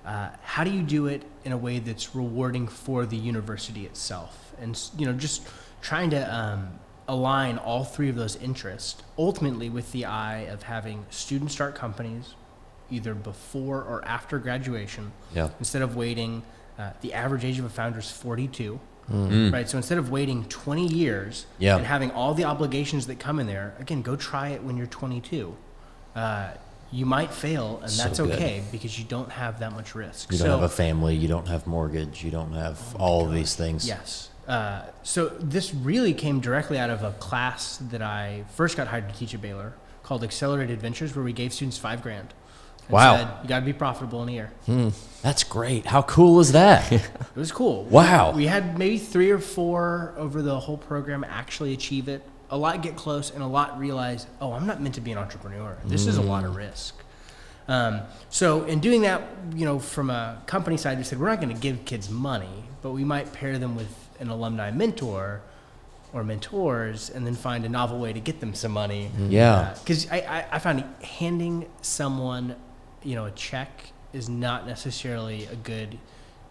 how do you do it in a way that's rewarding for the university itself? And, just trying to align all three of those interests, ultimately with the eye of having students start companies either before or after graduation, instead of waiting. The average age of a founder is 42, right? So instead of waiting 20 years and having all the obligations that come in there, again, go try it when you're 22. You might fail, and that's okay because you don't have that much risk. You don't have a family, you don't have mortgage, you don't have all of these things. Yes. So this really came directly out of a class that I first got hired to teach at Baylor called Accelerated Ventures, where we gave students $5,000. Wow. Said, you got to be profitable in a year. That's great. How cool is that? It was cool. Wow. We had maybe 3 or 4 over the whole program actually achieve it. A lot get close, and a lot realize, I'm not meant to be an entrepreneur. This is a lot of risk. So in doing that, from a company side, we said, we're not going to give kids money, but we might pair them with an alumni mentor or mentors and then find a novel way to get them some money. Yeah. Because I found handing someone, a check is not necessarily a good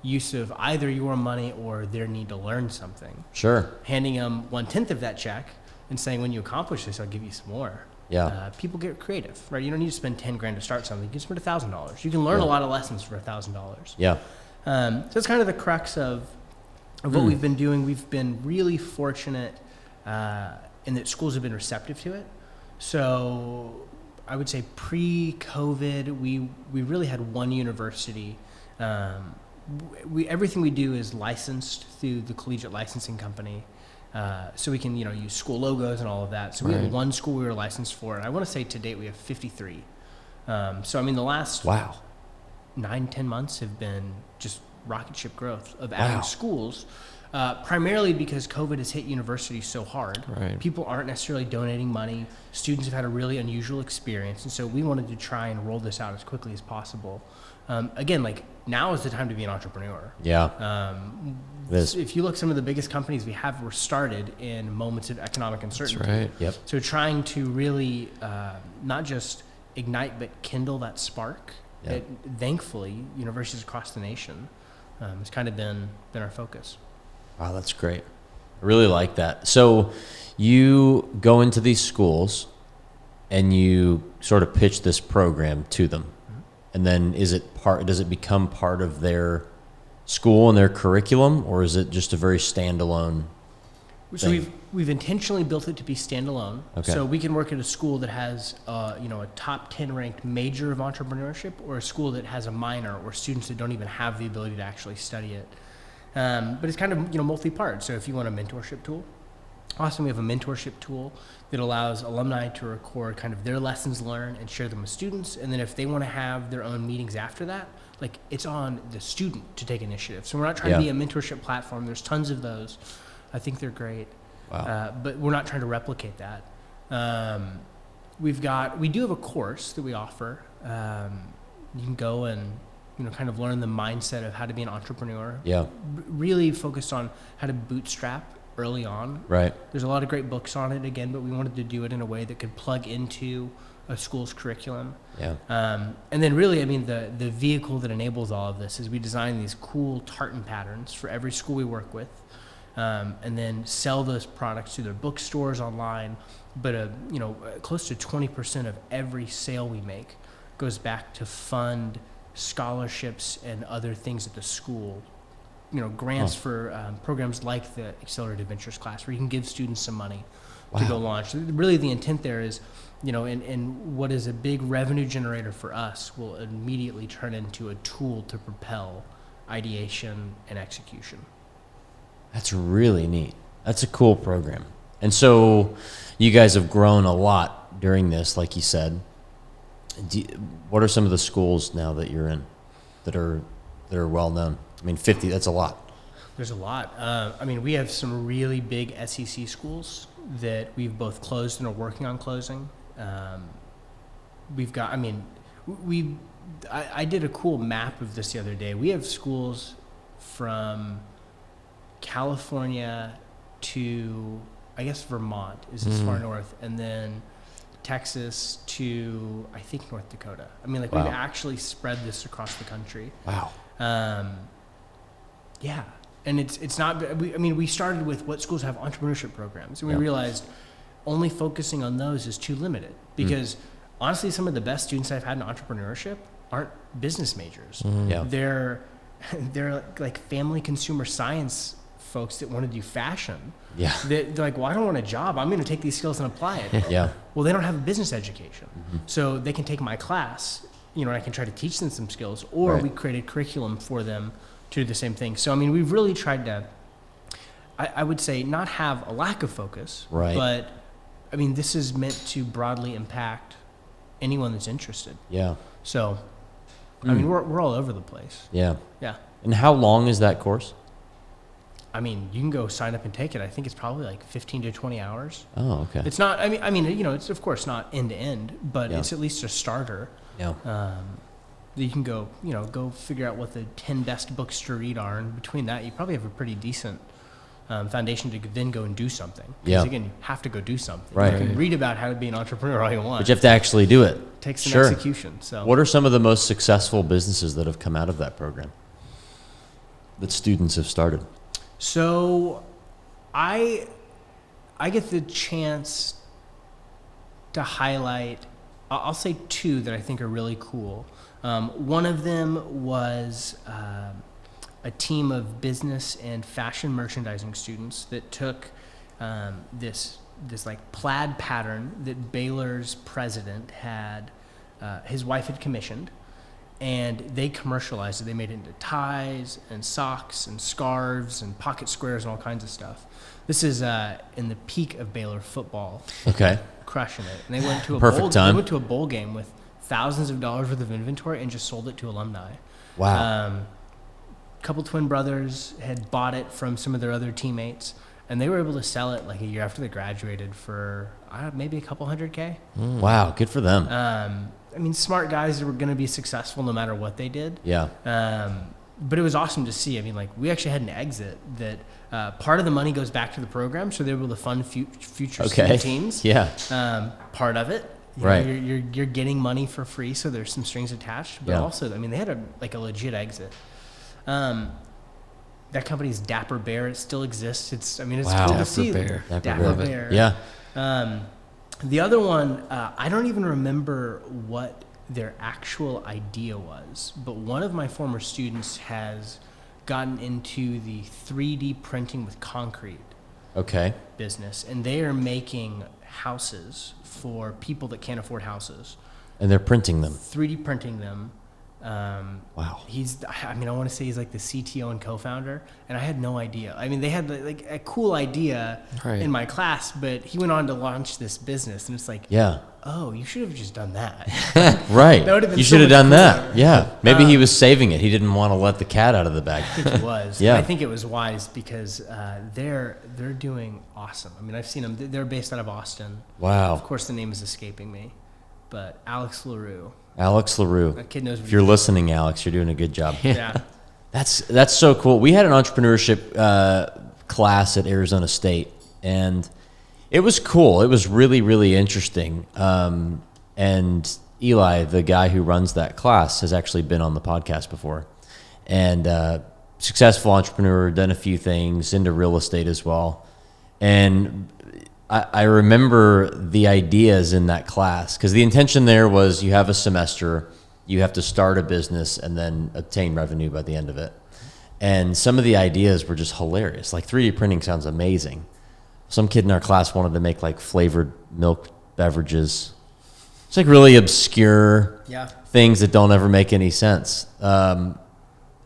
use of either your money or their need to learn something. Sure. Handing them 1/10 of that check and saying, when you accomplish this, I'll give you some more. Yeah. People get creative, right? You don't need to spend $10,000 to start something. You can spend $1,000. You can learn a lot of lessons for $1,000. Yeah. So it's kind of the crux of what we've been doing. We've been really fortunate in that schools have been receptive to it. So I would say pre-COVID, we really had one university. Everything we do is licensed through the collegiate licensing company. So we can, use school logos and all of that. So we had one school we were licensed for, and I want to say to date we have 53. So the last 9-10 months have been just rocket ship growth of adding schools, primarily because COVID has hit universities so hard. Right. People aren't necessarily donating money. Students have had a really unusual experience, and so we wanted to try and roll this out as quickly as possible. Again, now is the time to be an entrepreneur. Yeah. If you look, some of the biggest companies we have were started in moments of economic uncertainty. That's right. Yep. So trying to really not just ignite, but kindle that spark. Yeah. Thankfully, universities across the nation has kind of been our focus. Wow, that's great. I really like that. So you go into these schools and you sort of pitch this program to them. And then does it become part of their school and their curriculum, or is it just a very standalone So thing? we've intentionally built it to be standalone. Okay. So we can work at a school that has a top 10 ranked major of entrepreneurship, or a school that has a minor, or students that don't even have the ability to actually study it. But it's kind of multi-part. So if you want a mentorship tool, awesome. We have a mentorship tool that allows alumni to record kind of their lessons learned and share them with students. And then if they want to have their own meetings after that, it's on the student to take initiative. So we're not trying to be a mentorship platform. There's tons of those. I think they're great. Wow. But we're not trying to replicate that. We do have a course that we offer. You can go and kind of learn the mindset of how to be an entrepreneur. Yeah. Really focused on how to bootstrap early on. Right. There's a lot of great books on it again, but we wanted to do it in a way that could plug into a school's curriculum. Yeah. And then really, I mean, the vehicle that enables all of this is we design these cool tartan patterns for every school we work with, and then sell those products to their bookstores online. But close to 20% of every sale we make goes back to fund scholarships and other things at the school. Grants for programs like the Accelerated Ventures class, where you can give students some money to go launch. Really, the intent there is, and what is a big revenue generator for us will immediately turn into a tool to propel ideation and execution. That's really neat. That's a cool program. And so you guys have grown a lot during this, like you said. What are some of the schools now that you're in that are well known? I mean, 50, that's a lot. There's a lot. We have some really big SEC schools that we've both closed and are working on closing. We've got, I did a cool map of this the other day. We have schools from California to, I guess, Vermont is as far north, and then Texas to, I think, North Dakota. We've actually spread this across the country. Wow. Yeah. And it's not, we started with what schools have entrepreneurship programs, and we realized only focusing on those is too limited, because honestly, some of the best students I've had in entrepreneurship aren't business majors. Yeah. They're like family consumer science folks that want to do fashion. Yeah. They're like, well, I don't want a job. I'm going to take these skills and apply it. Yeah. Well, they don't have a business education. So they can take my class, and I can try to teach them some skills, or we create a curriculum for them to do the same thing. So, we've really tried to, I would say, not have a lack of focus, but this is meant to broadly impact anyone that's interested. Yeah. So, we're all over the place. Yeah. Yeah. And how long is that course? You can go sign up and take it. I think it's probably like 15 to 20 hours. Oh, okay. It's not, it's of course not end to end, but it's at least a starter. Yeah. You can go figure out what the 10 best books to read are, and between that, you probably have a pretty decent foundation to then go and do something. Because again, you have to go do something. Right. You can read about how to be an entrepreneur all you want. But you have to actually do it. It takes some execution. So, what are some of the most successful businesses that have come out of that program that students have started? So, I get the chance to highlight, I'll say two that I think are really cool. One of them was a team of business and fashion merchandising students that took this like plaid pattern that Baylor's president had, his wife had commissioned, and they commercialized it. They made it into ties and socks and scarves and pocket squares and all kinds of stuff. This is in the peak of Baylor football. Okay. Crushing it. And they went to They went to a bowl game with thousands of dollars worth of inventory and just sold it to alumni. Wow. Couple twin brothers had bought it from some of their other teammates, and they were able to sell it like a year after they graduated for maybe a couple $100K. Wow, good for them. Smart guys that were going to be successful no matter what they did. Yeah. But it was awesome to see. We actually had an exit that part of the money goes back to the program, so they're able to fund future student teams. Yeah. Part of it. You're getting money for free, so there's some strings attached. But also, they had a legit exit. That company's Dapper Bear. It still exists. It's cool to see. Dapper Bear. Yeah. The other one, I don't even remember what their actual idea was, but one of my former students has gotten into the 3D printing with concrete business, and they are making houses for people that can't afford houses. And they're printing them. 3D printing them. Wow. I want to say he's like the CTO and co-founder, and I had no idea. They had like a cool idea in my class, but he went on to launch this business, and it's like, oh, you should have just done that. Right. That would have been you should have done cooler. that. Yeah. Maybe he was saving it. He didn't want to let the cat out of the bag. I think he was. Yeah. I think it was wise because they're doing awesome. I've seen them. They're based out of Austin. Wow. Of course, the name is escaping me, but Alex LaRue. That kid knows. If you're listening, Alex, you're doing a good job. Yeah. That's so cool. We had an entrepreneurship class at Arizona State, and it was cool. It was really, really interesting. And Eli, the guy who runs that class, has actually been on the podcast before. And successful entrepreneur, done a few things, into real estate as well. And I remember the ideas in that class, because the intention there was you have a semester, you have to start a business and then obtain revenue by the end of it. And some of the ideas were just hilarious. Like 3D printing sounds amazing. Some kid in our class wanted to make like flavored milk beverages. It's like really obscure things that don't ever make any sense.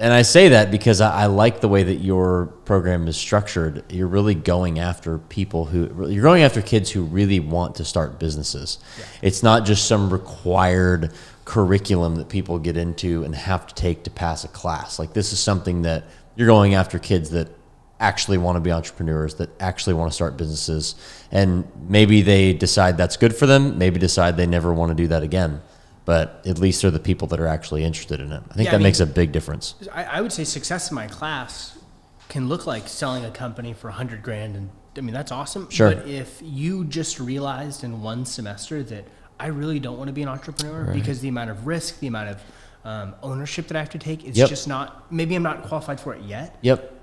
And I say that because I like the way that your program is structured. You're really going after you're going after kids who really want to start businesses. Yeah. It's not just some required curriculum that people get into and have to take to pass a class. Like, this is something that you're going after kids that actually want to be entrepreneurs, that actually want to start businesses. And maybe they decide that's good for them, maybe decide they never want to do that again. But at least they're the people that are actually interested in it. I think makes a big difference. I would say success in my class can look like selling a company for $100,000, and I mean, that's awesome. Sure. But if you just realized in one semester that I really don't want to be an entrepreneur because the amount of risk, the amount of ownership that I have to take, it's just not. Maybe I'm not qualified for it yet. Yep.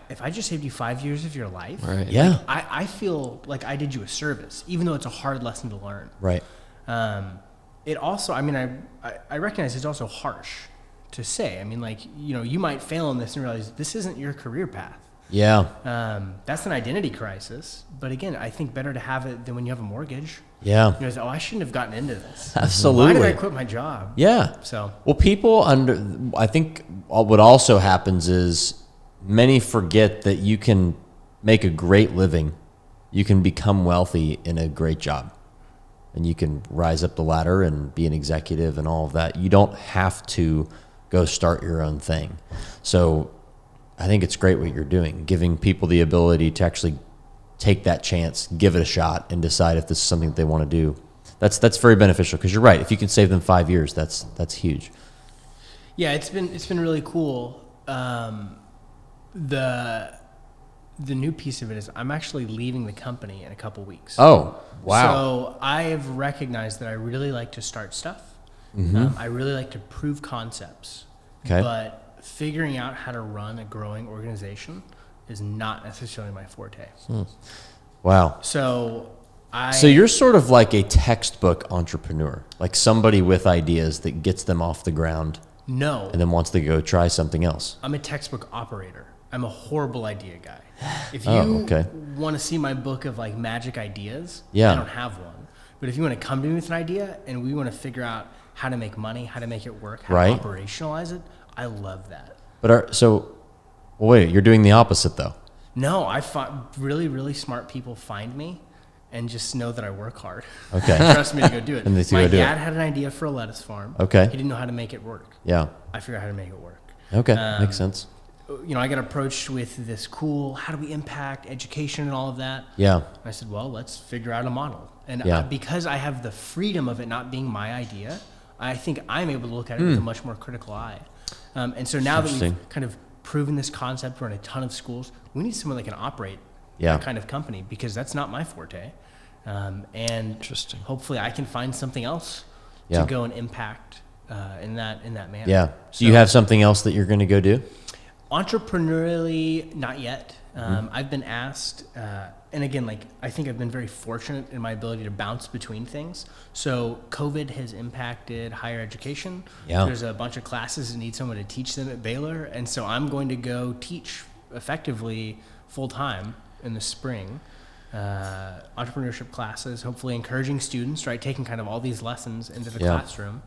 If I just saved you 5 years of your life, yeah, I feel like I did you a service, even though it's a hard lesson to learn. Right. It also, I mean, I recognize it's also harsh to say. I mean, like, you know, you might fail in this and realize this isn't your career path. Yeah. That's an identity crisis. But again, I think better to have it than when you have a mortgage. Yeah. You know, I shouldn't have gotten into this. Absolutely. Why did I quit my job? Yeah. So. Well, I think what also happens is many forget that you can make a great living. You can become wealthy in a great job. And you can rise up the ladder and be an executive and all of that. You don't have to go start your own thing. So I think it's great what you're doing, giving people the ability to actually take that chance, give it a shot, and decide if this is something that they want to do. That's very beneficial, because you're right. If you can save them 5 years, that's huge. Yeah, it's been really cool. The new piece of it is I'm actually leaving the company in a couple weeks. Oh, wow. So I've recognized that I really like to start stuff. Mm-hmm. I really like to prove concepts. Okay. But figuring out how to run a growing organization is not necessarily my forte. Wow. So you're sort of like a textbook entrepreneur, like somebody with ideas that gets them off the ground. No. And then wants to go try something else. I'm a textbook operator. I'm a horrible idea guy. If you want to see my book of like magic ideas, I don't have one. But if you want to come to me with an idea and we want to figure out how to make money, how to make it work, how to operationalize it, I love that. But wait, you're doing the opposite though. No, I find really, really smart people find me and just know that I work hard. Okay. Trust me to go do it. And My dad had an idea for a lettuce farm. Okay. He didn't know how to make it work. Yeah. I figured out how to make it work. Okay, makes sense. You know, I got approached with this cool, how do we impact education and all of that? Yeah. I said, well, let's figure out a model. And because I have the freedom of it not being my idea, I think I'm able to look at it with a much more critical eye. And so now that we've kind of proven this concept, we're in a ton of schools, we need someone that can operate that kind of company, because that's not my forte. And hopefully I can find something else to go and impact in that manner. Yeah. So you have something else that you're going to go do? Entrepreneurially, not yet. I've been asked, and again, like, I think I've been very fortunate in my ability to bounce between things. So COVID has impacted higher education. Yeah. There's a bunch of classes that need someone to teach them at Baylor. And so I'm going to go teach effectively full time in the spring, entrepreneurship classes, hopefully encouraging students, right? Taking kind of all these lessons into the classroom.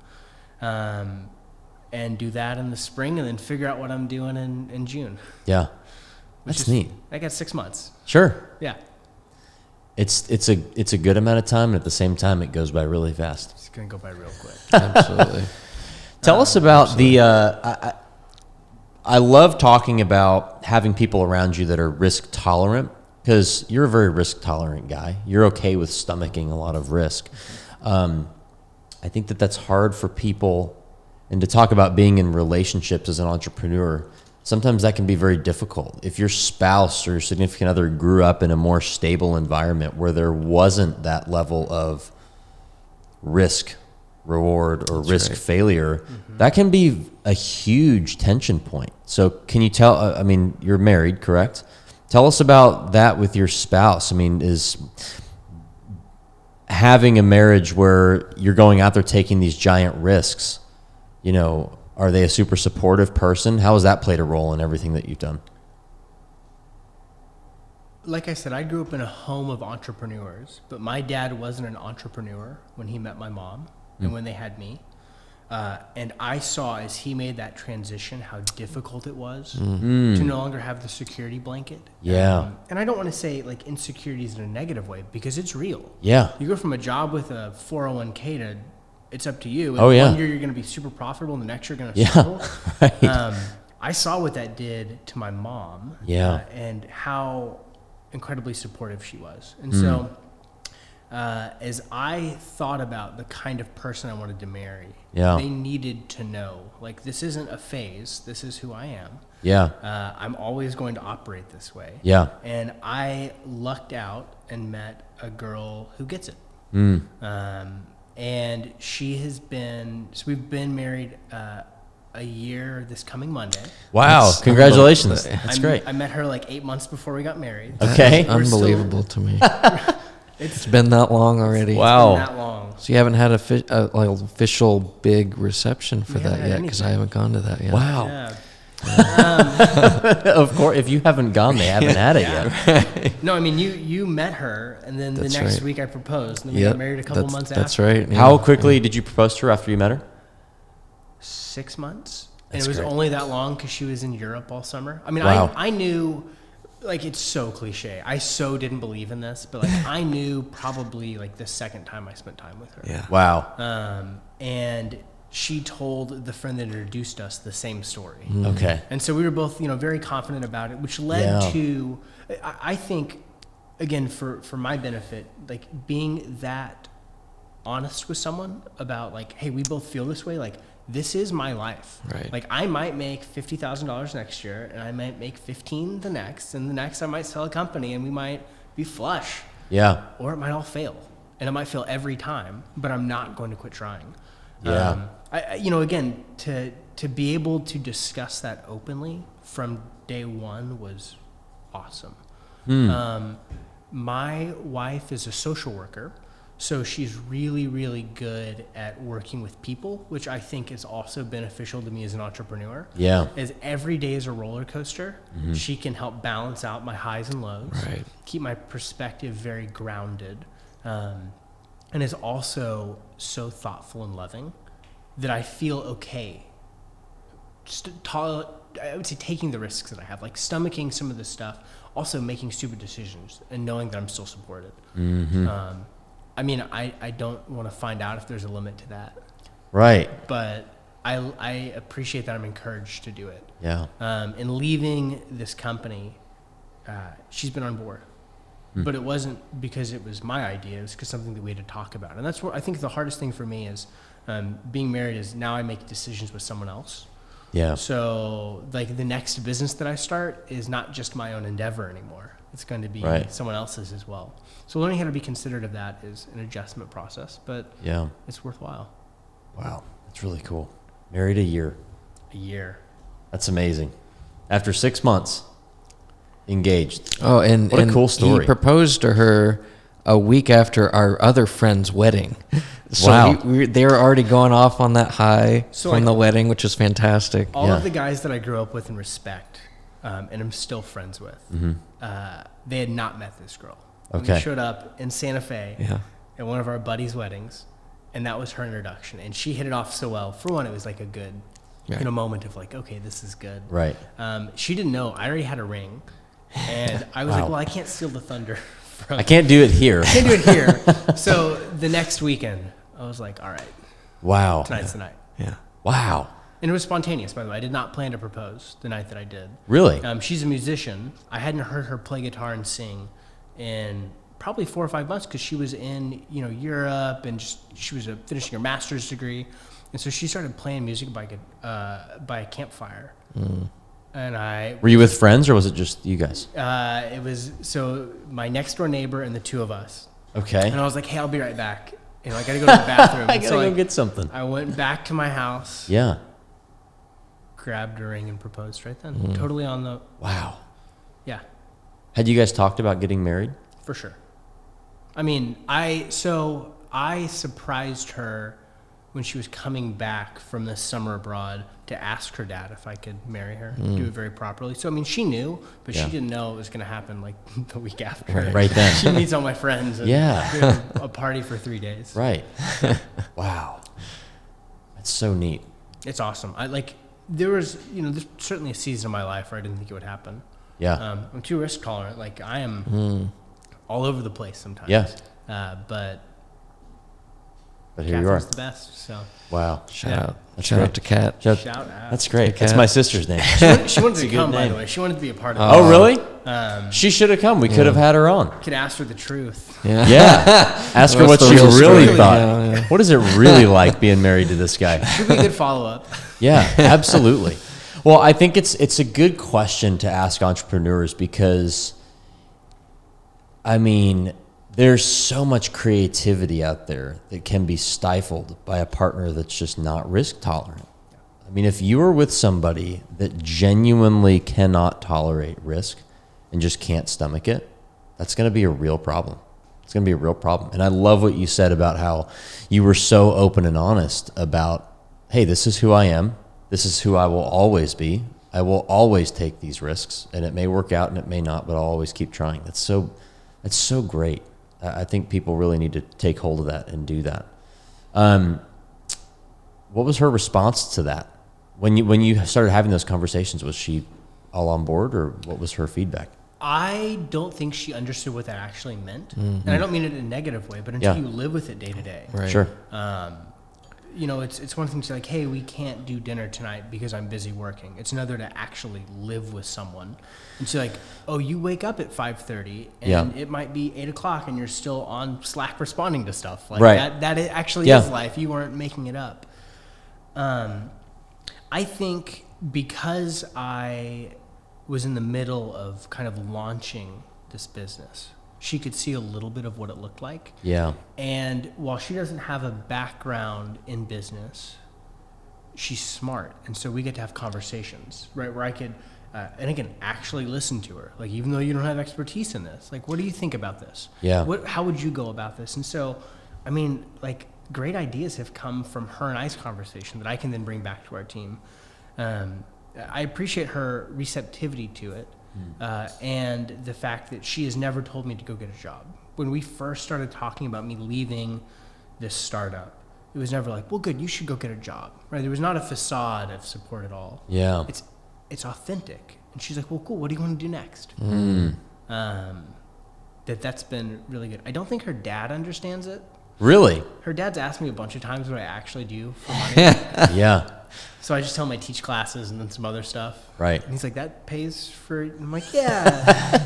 And do that in the spring, and then figure out what I'm doing in June. Yeah. That's neat. I got 6 months. Sure. Yeah. It's a good amount of time, and at the same time, it goes by really fast. It's going to go by real quick. Absolutely. Tell us about I love talking about having people around you that are risk tolerant, because you're a very risk tolerant guy. You're okay with stomaching a lot of risk. I think that's hard for people. And to talk about being in relationships as an entrepreneur, sometimes that can be very difficult. If your spouse or your significant other grew up in a more stable environment where there wasn't that level of risk reward or risk right. failure, that can be a huge tension point. So can you tell, I mean, you're married, correct? Tell us about that with your spouse. I mean, is having a marriage where you're going out there taking these giant risks, you know, are they a super supportive person? How has that played a role in everything that you've done? Like I said, I grew up in a home of entrepreneurs, but my dad wasn't an entrepreneur when he met my mom and when they had me. And I saw as he made that transition how difficult it was to no longer have the security blanket. Yeah. And I don't want to say like insecurities in a negative way because it's real. Yeah. You go from a job with a 401k to it's up to you. And Oh, yeah. one year you're going to be super profitable and the next year you're going to struggle. Right. I saw what that did to my mom. Yeah. And how incredibly supportive she was. And so as I thought about the kind of person I wanted to marry, Yeah. they needed to know, like, this isn't a phase. This is who I am. Yeah. I'm always going to operate this way. Yeah. And I lucked out and met a girl who gets it. And she has been, so we've been married a year this coming Monday. Wow. That's Congratulations. unbelievable. That's great. I met her like 8 months before we got married. Okay. We're still- Unbelievable to me. It's been that long already. Wow. Been that long. So you haven't had a like, official big reception for We that haven't had yet because I anything. haven't gone to that yet. Wow. Yeah. Of course, if you haven't gone, they haven't had it yet. No, I mean you met her, and then That's the next right. week I proposed, and then we Yep. got married a couple months That's after. right. yeah. How quickly did you propose to her after you met her? 6 months, That's and it was great. only that long because she was in Europe all summer. I mean, Wow. I knew, like, it's so cliche. I so didn't believe in this, but like I knew probably like the second time I spent time with her. Yeah. Wow. And she told the friend that introduced us the same story. Okay. And so we were both, very confident about it, which led Yeah. to, I think, again, for my benefit, like being that honest with someone about like, hey, we both feel this way. Like, this is my life. Right. Like, I might make $50,000 next year, and I might make 15 the next, and the next I might sell a company, and we might be flush, Yeah. or it might all fail, and it might fail every time. But I'm not going to quit trying. Yeah. Again, to be able to discuss that openly from day one was awesome. My wife is a social worker, so she's really, really good at working with people, which I think is also beneficial to me as an entrepreneur. Yeah. As every day is a roller coaster, she can help balance out my highs and lows, Right. keep my perspective very grounded, and is also so thoughtful and loving that I feel okay. I would say taking the risks that I have, like stomaching some of this stuff, also making stupid decisions and knowing that I'm still supported. I mean, I don't want to find out if there's a limit to that, Right. but I appreciate that I'm encouraged to do it. Yeah. In leaving this company, she's been on board. But it wasn't because it was my idea. It was because something that we had to talk about. And that's what I think the hardest thing for me is being married is now I make decisions with someone else. Yeah. So like the next business that I start is not just my own endeavor anymore. It's going to be Right. someone else's as well. So learning how to be considerate of that is an adjustment process, but Yeah. it's worthwhile. Wow. That's really cool. Married a year. A year. That's amazing. After 6 months, engaged. Oh, and What a and cool story. He proposed to her a week after our other friend's wedding. So Wow. Mm-hmm. they were already going off on that high So, from like, the wedding, which was fantastic. All Yeah. of the guys that I grew up with and respect, and I'm still friends with, they had not met this girl. And Okay. We showed up in Santa Fe Yeah. at one of our buddies' weddings, and that was her introduction. And she hit it off so well. For one, it was like a good Right. moment of like, okay, this is good. Right. She didn't know. I already had a ring. And I was Wow. like, well, I can't steal the thunder from I can't do it here. I can't do it here. So the next weekend, I was like, all right, Wow. tonight's the night. Yeah. Wow. And it was spontaneous, by the way. I did not plan to propose the night that I did. Really? She's a musician. I hadn't heard her play guitar and sing in probably 4 or 5 months because she was in Europe and she was finishing her master's degree, and so she started playing music by a campfire. And Were you with friends or was it just you guys? it was so my next door neighbor and the two of us. Okay. And I was like, hey, I'll be right back. I got to go to the bathroom. I got to go get something. I went back to my house. Yeah. Grabbed a ring and proposed right then. Totally on the... Wow. Yeah. Had you guys talked about getting married? For sure. I mean, I surprised her when she was coming back from this summer abroad to ask her dad if I could marry her, do it very properly. So, I mean, she knew, but she didn't know it was going to happen like the week after. Right then. She meets all my friends and do a party for 3 days. Right. Wow. That's so neat. It's awesome. There was, there's certainly a season of my life where I didn't think it would happen. Yeah. I'm too risk tolerant. Like, I am all over the place sometimes. Yeah. But here you are. Catherine's the best. So Wow. Shout out. That's Shout great. out to Kat. shout out. That's great. Hey, That's Kat. my sister's name. She wanted to a good come, by name. the way. She wanted to be a part of Oh, really? it. She should have come. We could have had her on. Could ask her the truth. Yeah. Yeah. Ask her what What's she the real really story? thought. Yeah. What is it really like being married to this guy? Should be a good follow-up. Yeah, absolutely. Well, I think it's a good question to ask entrepreneurs because, I mean, there's so much creativity out there that can be stifled by a partner that's just not risk tolerant. I mean, if you are with somebody that genuinely cannot tolerate risk and just can't stomach it, that's going to be a real problem. It's going to be a real problem. And I love what you said about how you were so open and honest about, hey, this is who I am. This is who I will always be. I will always take these risks, and it may work out and it may not, but I'll always keep trying. That's so great. I think people really need to take hold of that and do that. What was her response to that? When you started having those conversations, was she all on board, or what was her feedback? I don't think she understood what that actually meant. And I don't mean it in a negative way, but until you live with it day to day. Right. Sure. It's one thing to say like, hey, we can't do dinner tonight because I'm busy working. It's another to actually live with someone and say like, oh, you wake up at 5:30 and it might be 8 o'clock and you're still on Slack responding to stuff. Like right. that it actually is life. You weren't making it up. I think because I was in the middle of kind of launching this business, she could see a little bit of what it looked like. Yeah. And while she doesn't have a background in business, she's smart. And so we get to have conversations, right, where I could, and I can actually listen to her. Like, even though you don't have expertise in this, like, what do you think about this? Yeah. How would you go about this? And so, I mean, like, great ideas have come from her and I's conversation that I can then bring back to our team. I appreciate her receptivity to it. And the fact that she has never told me to go get a job. When we first started talking about me leaving this startup, it was never like, well, good, you should go get a job, right? There was not a facade of support at all. Yeah. It's authentic. And she's like, well, cool, what do you want to do next? That's been really good. I don't think her dad understands it. Really? Her dad's asked me a bunch of times what I actually do for money. Yeah. So I just tell him I teach classes and then some other stuff. Right. And he's like, that pays for it? And I'm like, yeah.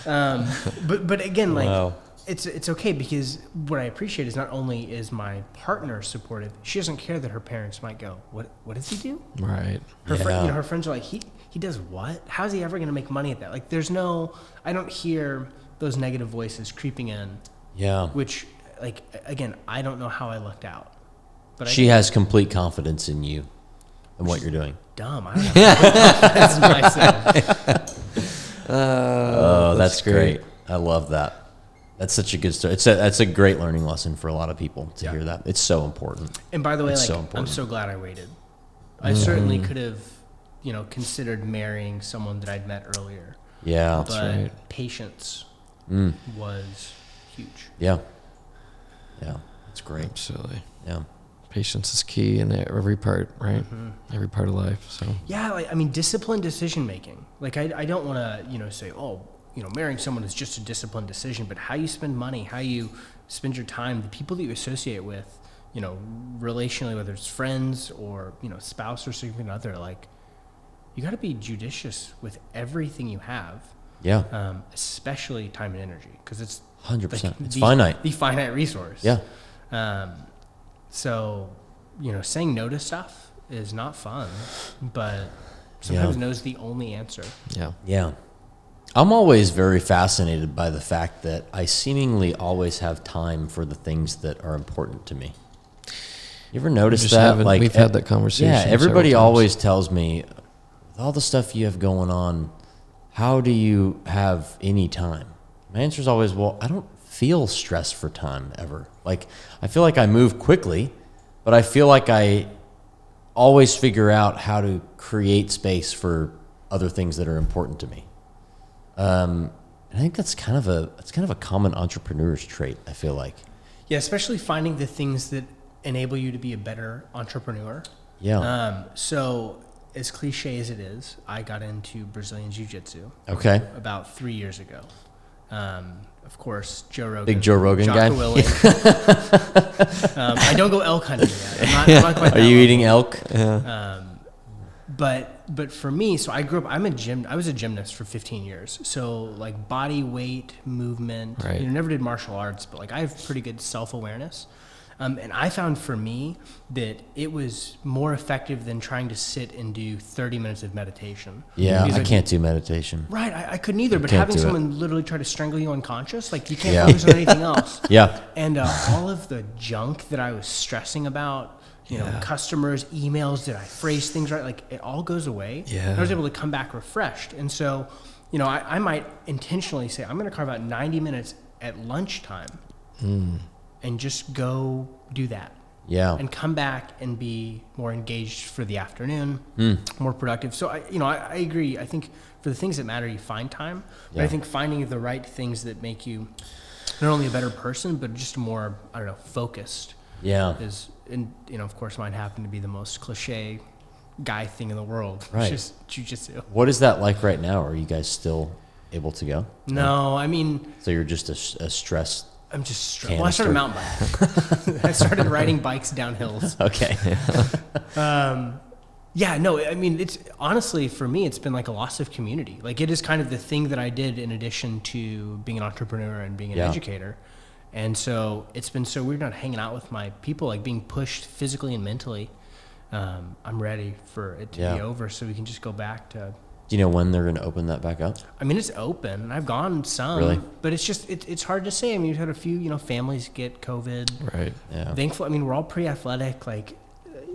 But again, like, Wow. it's okay because what I appreciate is not only is my partner supportive, she doesn't care that her parents might go, what does he do? Right. Her Yeah. her friends are like, he does what? How's he ever going to make money at that? Like, I don't hear those negative voices creeping in. Yeah. Which, like, again, I don't know how I lucked out. But She has complete confidence in you and what you're doing. dumb. I don't have confidence in myself. Oh, that's great. I love that. That's such a good story. That's a great learning lesson for a lot of people to hear that. It's so important. And by the way, It's like, so important. I'm so glad I waited. I certainly could have, considered marrying someone that I'd met earlier. Yeah. But right. patience was huge. Yeah. Yeah. That's great. Absolutely. Yeah. Patience is key in every part, right? Every part of life. So Yeah, like, I mean, disciplined decision making. Like, I don't want to, say, oh, marrying someone is just a disciplined decision, but how you spend money, how you spend your time, the people that you associate with, relationally, whether it's friends or, spouse or significant other, like, you got to be judicious with everything you have. Yeah. Especially time and energy, because it's 100%. like It's finite. The finite resource. Yeah. So, saying no to stuff is not fun, but sometimes no is the only answer. yeah. Yeah. I'm always very fascinated by the fact that I seemingly always have time for the things that are important to me. You ever notice that? Like, we've had that conversation. Yeah, everybody always tells me, with all the stuff you have going on, how do you have any time? My answer is always, well, I don't feel stressed for time ever. Like, I feel like I move quickly, but I feel like I always figure out how to create space for other things that are important to me. I think that's kind of a common entrepreneur's trait, I feel like. Yeah, especially finding the things that enable you to be a better entrepreneur. Yeah. So as cliche as it is, I got into Brazilian Jiu-Jitsu. Okay. About 3 years ago. Of course, Joe Rogan. Big Joe Rogan guy. I don't go elk hunting yet. I'm not quite Are you eating elk? Yeah. But for me, so I grew up. I was a gymnast for 15 years. So like body weight, movement. Right. Never did martial arts, but like I have pretty good self-awareness. And I found for me that it was more effective than trying to sit and do 30 minutes of meditation. Yeah, because I can't do meditation. Right, I couldn't either. But Can't having do someone literally try to strangle you unconscious, like you can't focus on anything else. Yeah. And all of the junk that I was stressing about, customers, emails, did I phrase things right? Like it all goes away. Yeah. And I was able to come back refreshed. And so, I might intentionally say, I'm going to carve out 90 minutes at lunchtime and just go do that. Yeah. And come back and be more engaged for the afternoon, more productive. So, I agree. I think for the things that matter, you find time. But I think finding the right things that make you not only a better person, but just more, focused. Yeah. And of course, mine happened to be the most cliche guy thing in the world, Right. which is jiu-jitsu. What is that like right now? Are you guys still able to go? No, I mean... So you're just a stress... I'm just stressed. Well, I started mountain biking. I started riding bikes down hills. Okay. Yeah, no, I mean, it's honestly, for me, it's been like a loss of community. Like it is kind of the thing that I did in addition to being an entrepreneur and being an educator. And so it's been so weird not hanging out with my people, like being pushed physically and mentally. I'm ready for it to be over so we can just go back to... Do you know when they're going to open that back up? I mean, it's open. I've gone some. Really? But it's just, it's hard to say. I mean, we've had a few, families get COVID. Right. Yeah. Thankfully, I mean, we're all pretty athletic. Like...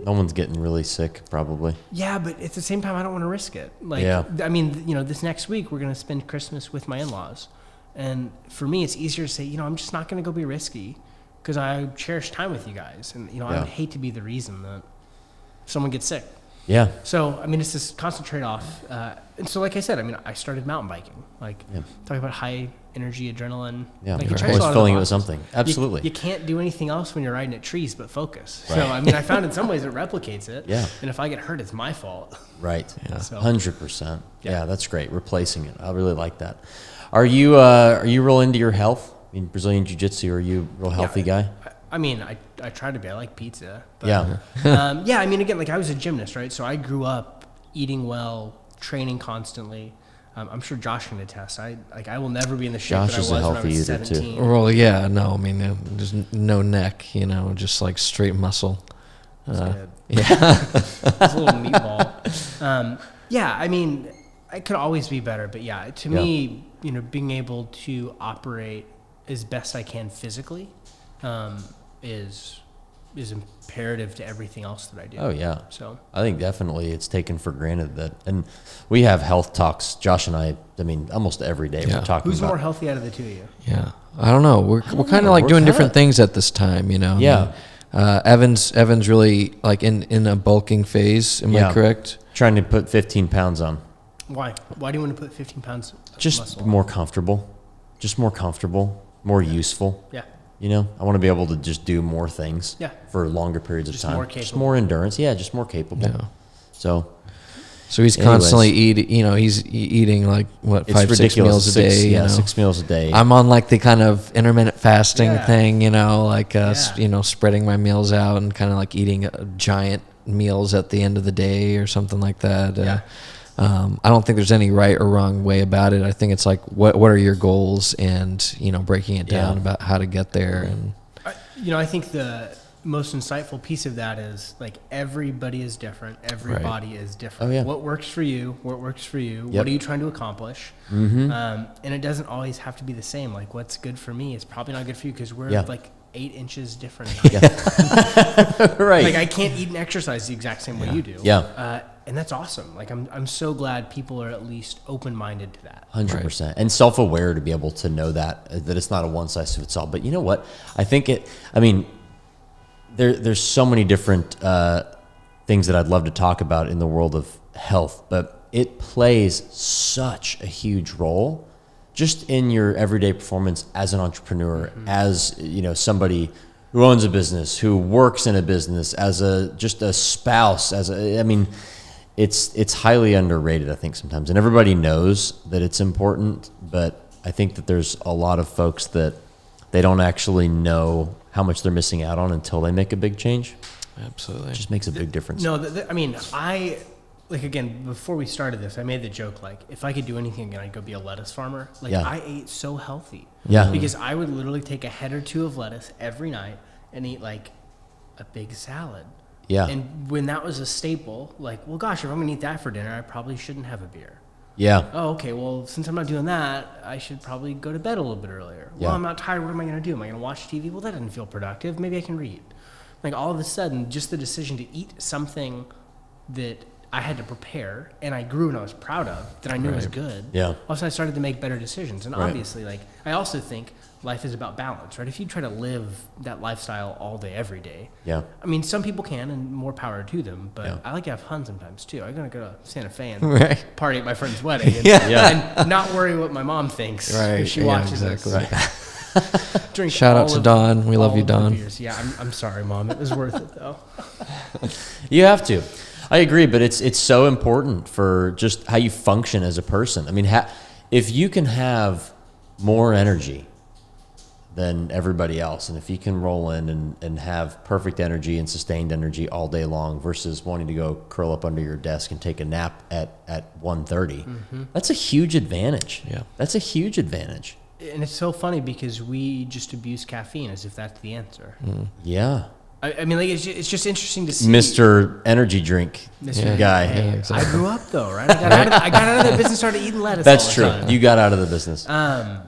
No one's getting really sick, probably. Yeah, but at the same time, I don't want to risk it. Like, I mean, this next week, we're going to spend Christmas with my in-laws. And for me, it's easier to say, I'm just not going to go be risky because I cherish time with you guys. And, I would hate to be the reason that someone gets sick. Yeah. So, I mean, it's this constant trade-off. And so, like I said, I mean, I started mountain biking. Like, talking about high-energy adrenaline. Yeah, like, you're always filling it with something. Absolutely. You can't do anything else when you're riding at trees but focus. Right. So, I mean, I found in some ways it replicates it. Yeah. And if I get hurt, it's my fault. Right. Yeah. So, 100%. Yeah, that's great. Replacing it. I really like that. Are you real into your health? I mean, Brazilian Jiu-Jitsu, are you a real healthy guy? I mean, I try to be. I like pizza. But, Yeah. I mean, again, like I was a gymnast, right? So I grew up eating well, training constantly. I'm sure Josh can attest. I will never be in the shape Josh that I is was a when I healthy was eater, too. 17. Well, yeah, no, I mean, there's no neck, just like straight muscle. That's good. Yeah. It's a little meatball. I mean, I could always be better, but to me, being able to operate as best I can physically is imperative to everything else that I do. Oh, yeah. So I think definitely it's taken for granted that, and we have health talks, Josh and I mean, almost every day we're talking who's about. more healthy out of the two of you? Yeah. I don't know. We're kind of like doing different things at this time, Yeah. Evan's really like in a bulking phase. Am I correct? Trying to put 15 pounds on. Why? Why do you want to put 15 pounds of Just muscle? more comfortable. More useful. Yeah. I want to be able to just do more things for longer periods of Just time. more Just capable. more endurance. Yeah, just more capable. Yeah. So he's constantly eating, he's eating like what, it's 5-6 meals a day. 6 meals a day. I'm on like the kind of intermittent fasting Yeah. thing, spreading my meals out and kind of like eating giant meals at the end of the day or something like that. I don't think there's any right or wrong way about it. I think it's like, what are your goals and, breaking it down about how to get there. And I think most insightful piece of that is like everybody is different. Everybody is different. Oh, yeah. What works for you? What works for you? Yep. What are you trying to accomplish? And it doesn't always have to be the same. Like what's good for me is probably not good for you because we're like 8 inches different. Right. Like I can't eat and exercise the exact same way you do. Yeah. And that's awesome. Like I'm so glad people are at least open-minded to that. 100%. And self-aware to be able to know that it's not a one-size-fits-all. But you know what? I think there's so many different things that I'd love to talk about in the world of health, but it plays such a huge role just in your everyday performance as an entrepreneur, as somebody who owns a business, who works in a business, as just a spouse, it's highly underrated, I think, sometimes. And everybody knows that it's important, but I think that there's a lot of folks that they don't actually know how much they're missing out on until they make a big change. Absolutely. It just makes a big difference. No, again, before we started this, I made the joke, like, if I could do anything again, I'd go be a lettuce farmer. Like, I ate so healthy. Yeah. Because I would literally take a head or two of lettuce every night and eat, like, a big salad. Yeah. And when that was a staple, like, well, gosh, if I'm going to eat that for dinner, I probably shouldn't have a beer. Yeah. Oh, okay, well, since I'm not doing that, I should probably go to bed a little bit earlier. Yeah. Well, I'm not tired. What am I going to do? Am I going to watch TV? Well, that doesn't feel productive. Maybe I can read. Like, all of a sudden, just the decision to eat something that I had to prepare and I grew and I was proud of, that I knew was good. Yeah. All of a sudden, I started to make better decisions. And obviously, like, I also think life is about balance, right? If you try to live that lifestyle all day, every day. Yeah. I mean, some people can, and more power to them, but Yeah. I like to have fun sometimes, too. I'm going to go to Santa Fe and party at my friend's wedding and, and not worry what my mom thinks if she watches exactly. this. Drink Shout out all to of- Dawn. We love all you, of the Dawn. beers. Yeah, I'm sorry, Mom. It was worth it, though. You have to. I agree, but it's so important for just how you function as a person. I mean, if you can have more energy than everybody else, and if you can roll in and have perfect energy and sustained energy all day long versus wanting to go curl up under your desk and take a nap at 1:30, that's a huge advantage. Yeah. That's a huge advantage. And it's so funny because we just abuse caffeine as if that's the answer. Yeah. I mean, like, it's just interesting to see. Mr. Energy Drink Mr. guy. Hey, exactly. I grew up, though, right? I got out of that business, started eating lettuce That's all the true. time. You got out of the business. No,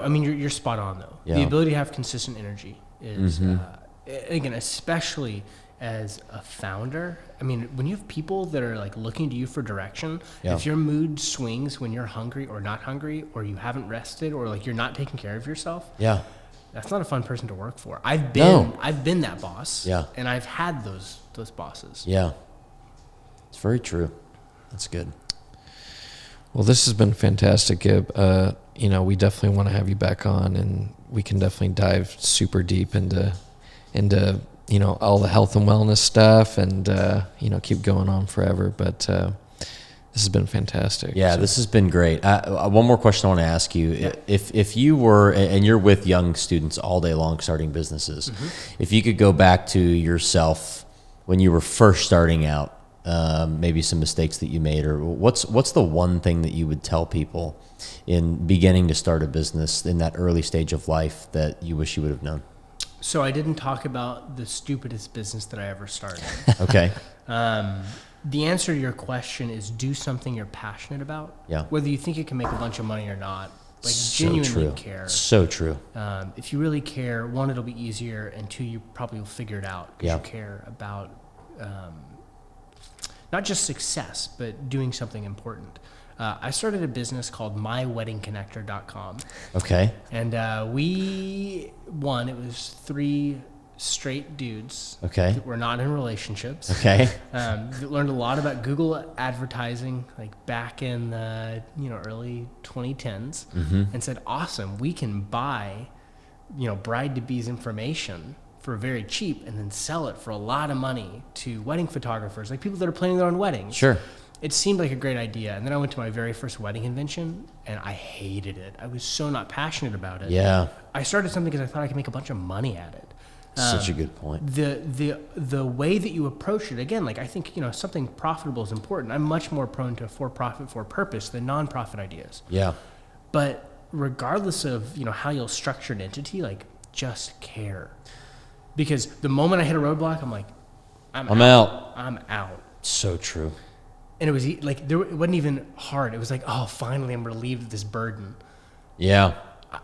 I mean, you're spot on, though. Yeah. The ability to have consistent energy is, again, especially as a founder. I mean, when you have people that are like looking to you for direction, if your mood swings when you're hungry or not hungry, or you haven't rested, or like you're not taking care of yourself, Yeah. that's not a fun person to work for. I've been that boss. Yeah. And I've had those bosses. Yeah. It's very true. That's good. Well, this has been fantastic, Gib. We definitely want to have you back on, and we can definitely dive super deep into all the health and wellness stuff, and keep going on forever. But this has been fantastic. Yeah, So- this has been great. One more question I want to ask you. Yeah. If you were, and you're with young students all day long starting businesses, if you could go back to yourself when you were first starting out, maybe some mistakes that you made, or what's the one thing that you would tell people in beginning to start a business in that early stage of life that you wish you would have known? So I didn't talk about the stupidest business that I ever started. Okay. The answer to your question is do something you're passionate about. Yeah. Whether you think it can make a bunch of money or not. Like, So genuinely true. care. So true. If you really care, one, it'll be easier, and two, you probably will figure it out because Yeah. you care about not just success, but doing something important. I started a business called myweddingconnector.com. Okay. And it was 3 straight dudes Okay. that were not in relationships. Okay. That learned a lot about Google advertising, like back in the early 2010s, and said, "Awesome, we can buy, bride-to-be's information for very cheap, and then sell it for a lot of money to wedding photographers, like people that are planning their own weddings." Sure. It seemed like a great idea, and then I went to my very first wedding convention, and I hated it. I was so not passionate about it. Yeah. I started something because I thought I could make a bunch of money at it. Such a good point. The way that you approach it, again, like I think something profitable is important. I'm much more prone to for-profit, for-purpose than non-profit ideas. Yeah. But regardless of how you'll structure an entity, like just care. because the moment I hit a roadblock, I'm like, I'm out. I'm out. So true. And it was like, it wasn't even hard. It was like, oh, finally I'm relieved of this burden. Yeah.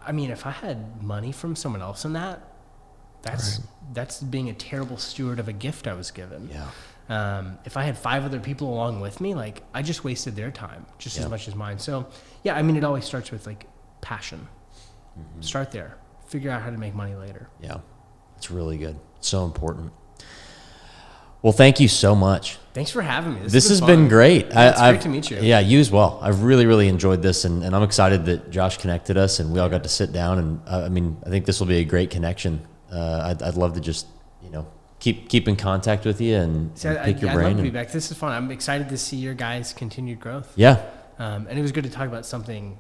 I mean, if I had money from someone else in that, that's being a terrible steward of a gift I was given. Yeah. If I had 5 other people along with me, like I just wasted their time just as much as mine. So yeah, I mean, it always starts with like passion. Start there, figure out how to make money later. Yeah. It's really good. So important. Well, thank you so much. Thanks for having me. This has been great. It's great to meet you. Yeah, you as well. I've really, really enjoyed this, and I'm excited that Josh connected us, and we all got to sit down. And I mean, I think this will be a great connection. I'd love to just, keep in contact with you and pick your brain. I'd love to be back. This is fun. I'm excited to see your guys' continued growth. Yeah. And it was good to talk about something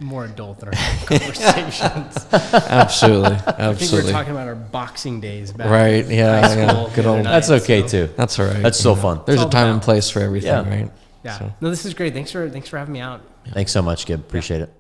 more adult than our conversations. Absolutely. I think we were talking about our boxing days back Right. in Yeah. high school. Yeah. Good old. That's okay too. That's all right. That's so fun. There's a all time about and place for everything, Yeah. right? Yeah. So. No, this is great. Thanks for having me out. Thanks so much, Gib. Appreciate it.